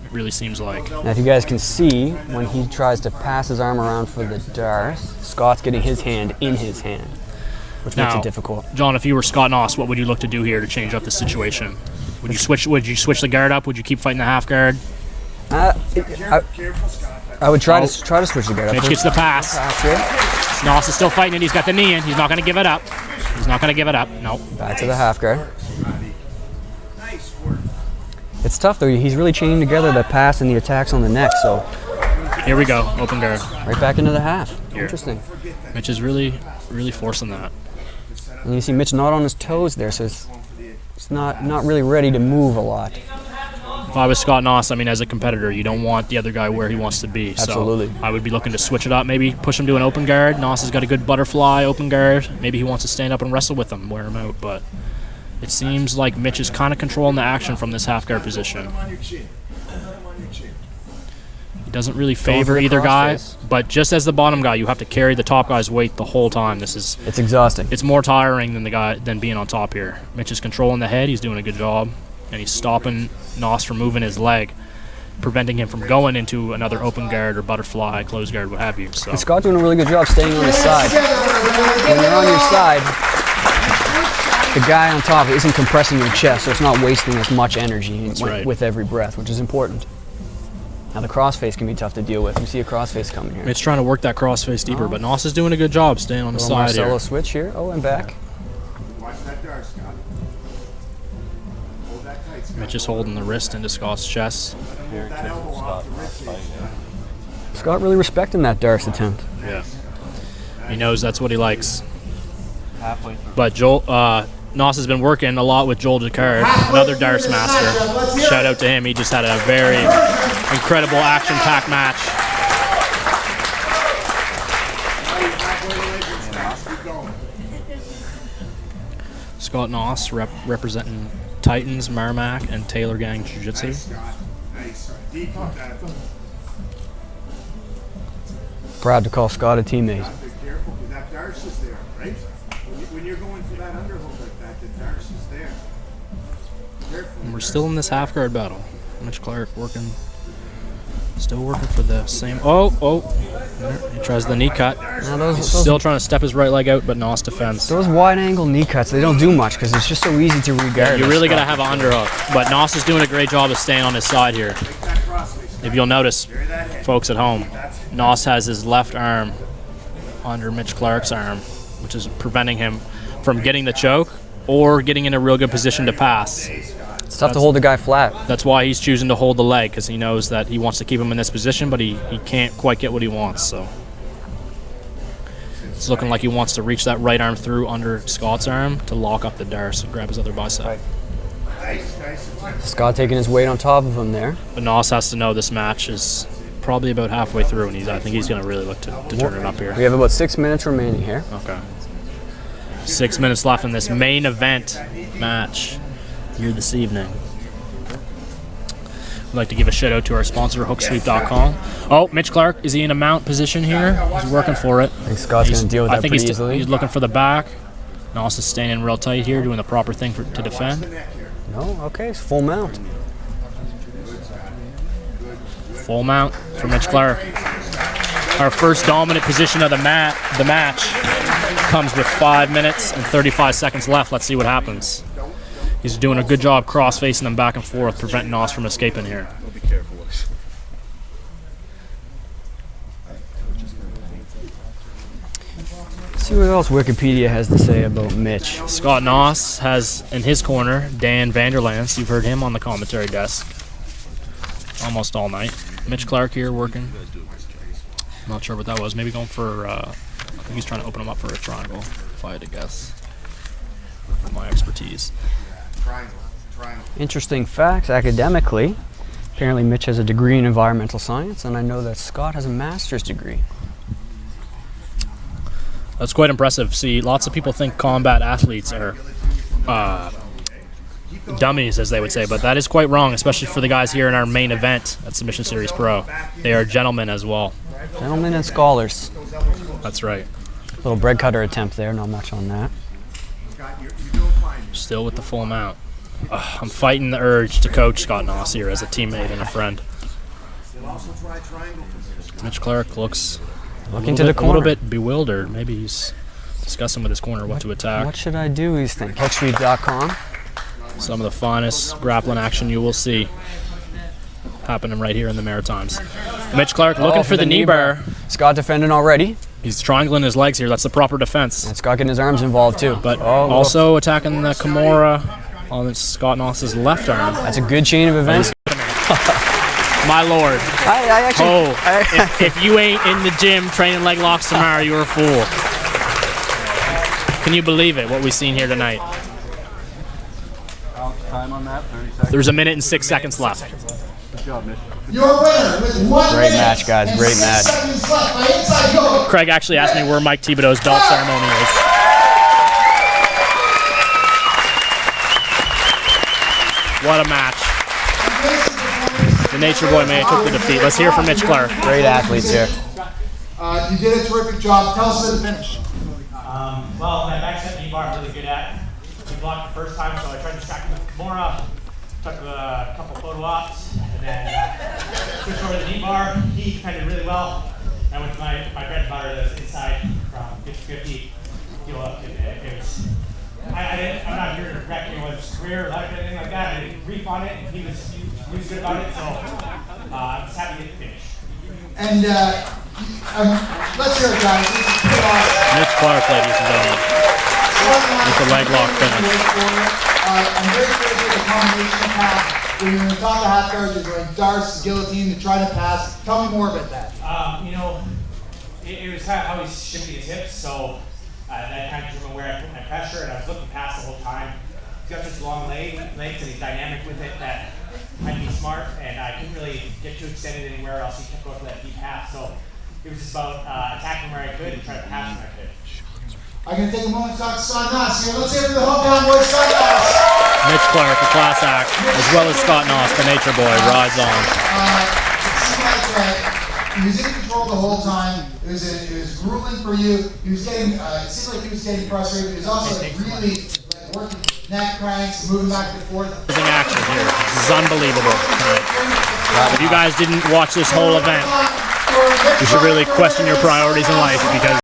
It really seems like. Now, if you guys can see, when he tries to pass his arm around for the Darce, Scott's getting his hand in his hand, which makes it difficult. John, if you were Scott Nauss, what would you look to do here to change up the situation? Would you switch? Would you switch the guard up? Would you keep fighting the half guard? I would try to switch the guard up. Mitch gets the pass. Nauss is still fighting it. He's got the knee in. He's not going to give it up. He's not going to give it up. Nope. Back to the half guard. It's tough though. He's really chaining together the pass and the attacks on the neck. So here we go. Open guard. Right back into the half. Here. Interesting. Mitch is really forcing that. And you see Mitch not on his toes there, so it's not really ready to move a lot. If I was Scott Nauss, I mean, as a competitor, you don't want the other guy where he wants to be. Absolutely. So I would be looking to switch it up, maybe push him to an open guard. Nauss has got a good butterfly open guard. Maybe he wants to stand up and wrestle with him, wear him out. But it seems like Mitch is kind of controlling the action from this half guard position. He doesn't really favor either guy, but just as the bottom guy, you have to carry the top guy's weight the whole time. It's exhausting. It's more tiring than being on top here. Mitch is controlling the head. He's doing a good job. And he's stopping Nauss from moving his leg, preventing him from going into another open guard or butterfly, close guard, what have you. So. And Scott's doing a really good job staying on his side. When you're on your side, the guy on top isn't compressing your chest, so it's not wasting as much energy with every breath, which is important. Now the crossface can be tough to deal with. You see a crossface coming here. Mitch trying to work that crossface deeper, but Nauss is doing a good job staying on the side here. Marcelo switch here. Oh, and back. Watch that dart, Scott. Hold that tight, Scott. Mitch is holding the wrist into Scott's chest. Scott really respecting that Darce attempt. Yeah. He knows that's what he likes. But Nauss has been working a lot with Joel Jacquard, another Darce master. Shout out to him. He just had a very incredible action-packed match. Scott Nauss representing Titans, Merrimack, and Taylor Gang Jiu-Jitsu. Proud to call Scott a teammate. That Darce is there, right? When you're going for that underhook like that, the Darce is there. And we're still in this half guard battle. Mitch Clarke still working for the same. He tries the knee cut. He's still trying to step his right leg out, but Nauss defends. Those wide angle knee cuts, they don't do much because it's just so easy to regard. You really got to have an underhook, but Nauss is doing a great job of staying on his side here. If you'll notice, folks at home, Nauss has his left arm under Mitch Clarke's arm, which is preventing him from getting the choke or getting in a real good position to pass. It's tough to hold the guy flat. That's why he's choosing to hold the leg, because he knows that he wants to keep him in this position, but he can't quite get what he wants. So it's looking like he wants to reach that right arm through under Scott's arm to lock up the Darce and grab his other bicep. Scott taking his weight on top of him there. But Nauss has to know this match is probably about halfway through, and I think he's going to really look to turn it up here. We have about 6 minutes remaining here. Okay. 6 minutes left in this main event match here this evening. I'd like to give a shout out to our sponsor, hooksweep.com. Oh, Mitch Clarke, is he in a mount position here? He's working for it. I think Scott's going to deal with that pretty easily. He's looking for the back. Nauss is staying in real tight here, doing the proper thing to defend. No, okay, it's full mount. Full mount for Mitch Clarke. Our first dominant position of the match comes with 5 minutes and 35 seconds left. Let's see what happens. He's doing a good job cross-facing them back and forth, preventing Nauss from escaping here. Let's see what else Wikipedia has to say about Mitch. Scott Nauss has in his corner Dan Vanderlance. You've heard him on the commentary desk almost all night. Mitch Clarke here working. I'm not sure what that was. Maybe going for, I think he's trying to open him up for a triangle, if I had to guess. My expertise. Interesting facts academically. Apparently Mitch has a degree in environmental science, and I know that Scott has a master's degree. That's quite impressive. See, lots of people think combat athletes are dummies, as they would say, but that is quite wrong, especially for the guys here in our main event at Submission Series Pro. They are gentlemen as well. Gentlemen and scholars. That's right. Little bread cutter attempt there, not much on that. Still with the full mount. I'm fighting the urge to coach Scott Nauss here as a teammate and a friend. Mitch Clarke looks a little bit bewildered. Maybe he's discussing with his corner what to attack. What should I do, he's thinking. Hooksweep.com. Some of the finest grappling action you will see happening right here in the Maritimes. Mitch Clarke looking for the knee bar. Scott defending already. He's triangling his legs here. That's the proper defense. And Scott getting his arms involved too. But also attacking the Kimura on Scott Nauss's left arm. That's a good chain of events. My lord. I actually... if you ain't in the gym training leg locks tomorrow, you're a fool. Can you believe it, what we've seen here tonight? Time on that, 30 seconds. There's 1 minute and 6 seconds left. Good job, Mitch. Your winner with 1 Great minute match, guys. and Great 6 match. seconds left by inside goal. Craig actually asked me where Mike Thibodaux's belt ceremony is. What a match. The Nature Boy man took the defeat. Let's hear from Mitch Clarke. Great athletes here. You did a terrific job. Tell us the finish. Well, my back set knee bar I'm really good at. We blocked the first time, so I tried to distract him with Kimura. Took a couple photo ops, and then switched over to the knee bar. He defended really well. I went to my bread and butter that was inside from 50-50. Deal up. I'm not here to wreck anyone's career or life or anything like that. I didn't brief on it, and he was good about it, so I'm just happy to get the finish. And let's hear it, guys. This is pretty awesome. Mitch Clarke, ladies and gentlemen, with the leg lock finish. I'm very curious with the combination pass. When you're in the top of half guard, you're doing darts, guillotine to try to pass. Tell me more about that. It was kind of how he's shifting his hips, so that kind of drew me where I put my pressure, and I was looking past the whole time. He's got such long legs, and he's dynamic with it that I'd be smart, and I couldn't really get too extended anywhere else. He kept going for that deep pass, so it was just about attacking where I could and trying to pass where I could. I'm going to take a moment to talk to Scott Nauss here. Let's hear from the hometown boy, Scott Nauss. Mitch Clarke, a class act, as well as Scott Nauss, the Nature Boy, rides on. It seemed like he was in control the whole time. It was grueling for you. He was getting, it seemed like he was getting frustrated, but he was also really working neck cranks, moving back and forth. Amazing action here. This is unbelievable tonight. If you guys didn't watch this whole event, you should really question your priorities in life, because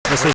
this was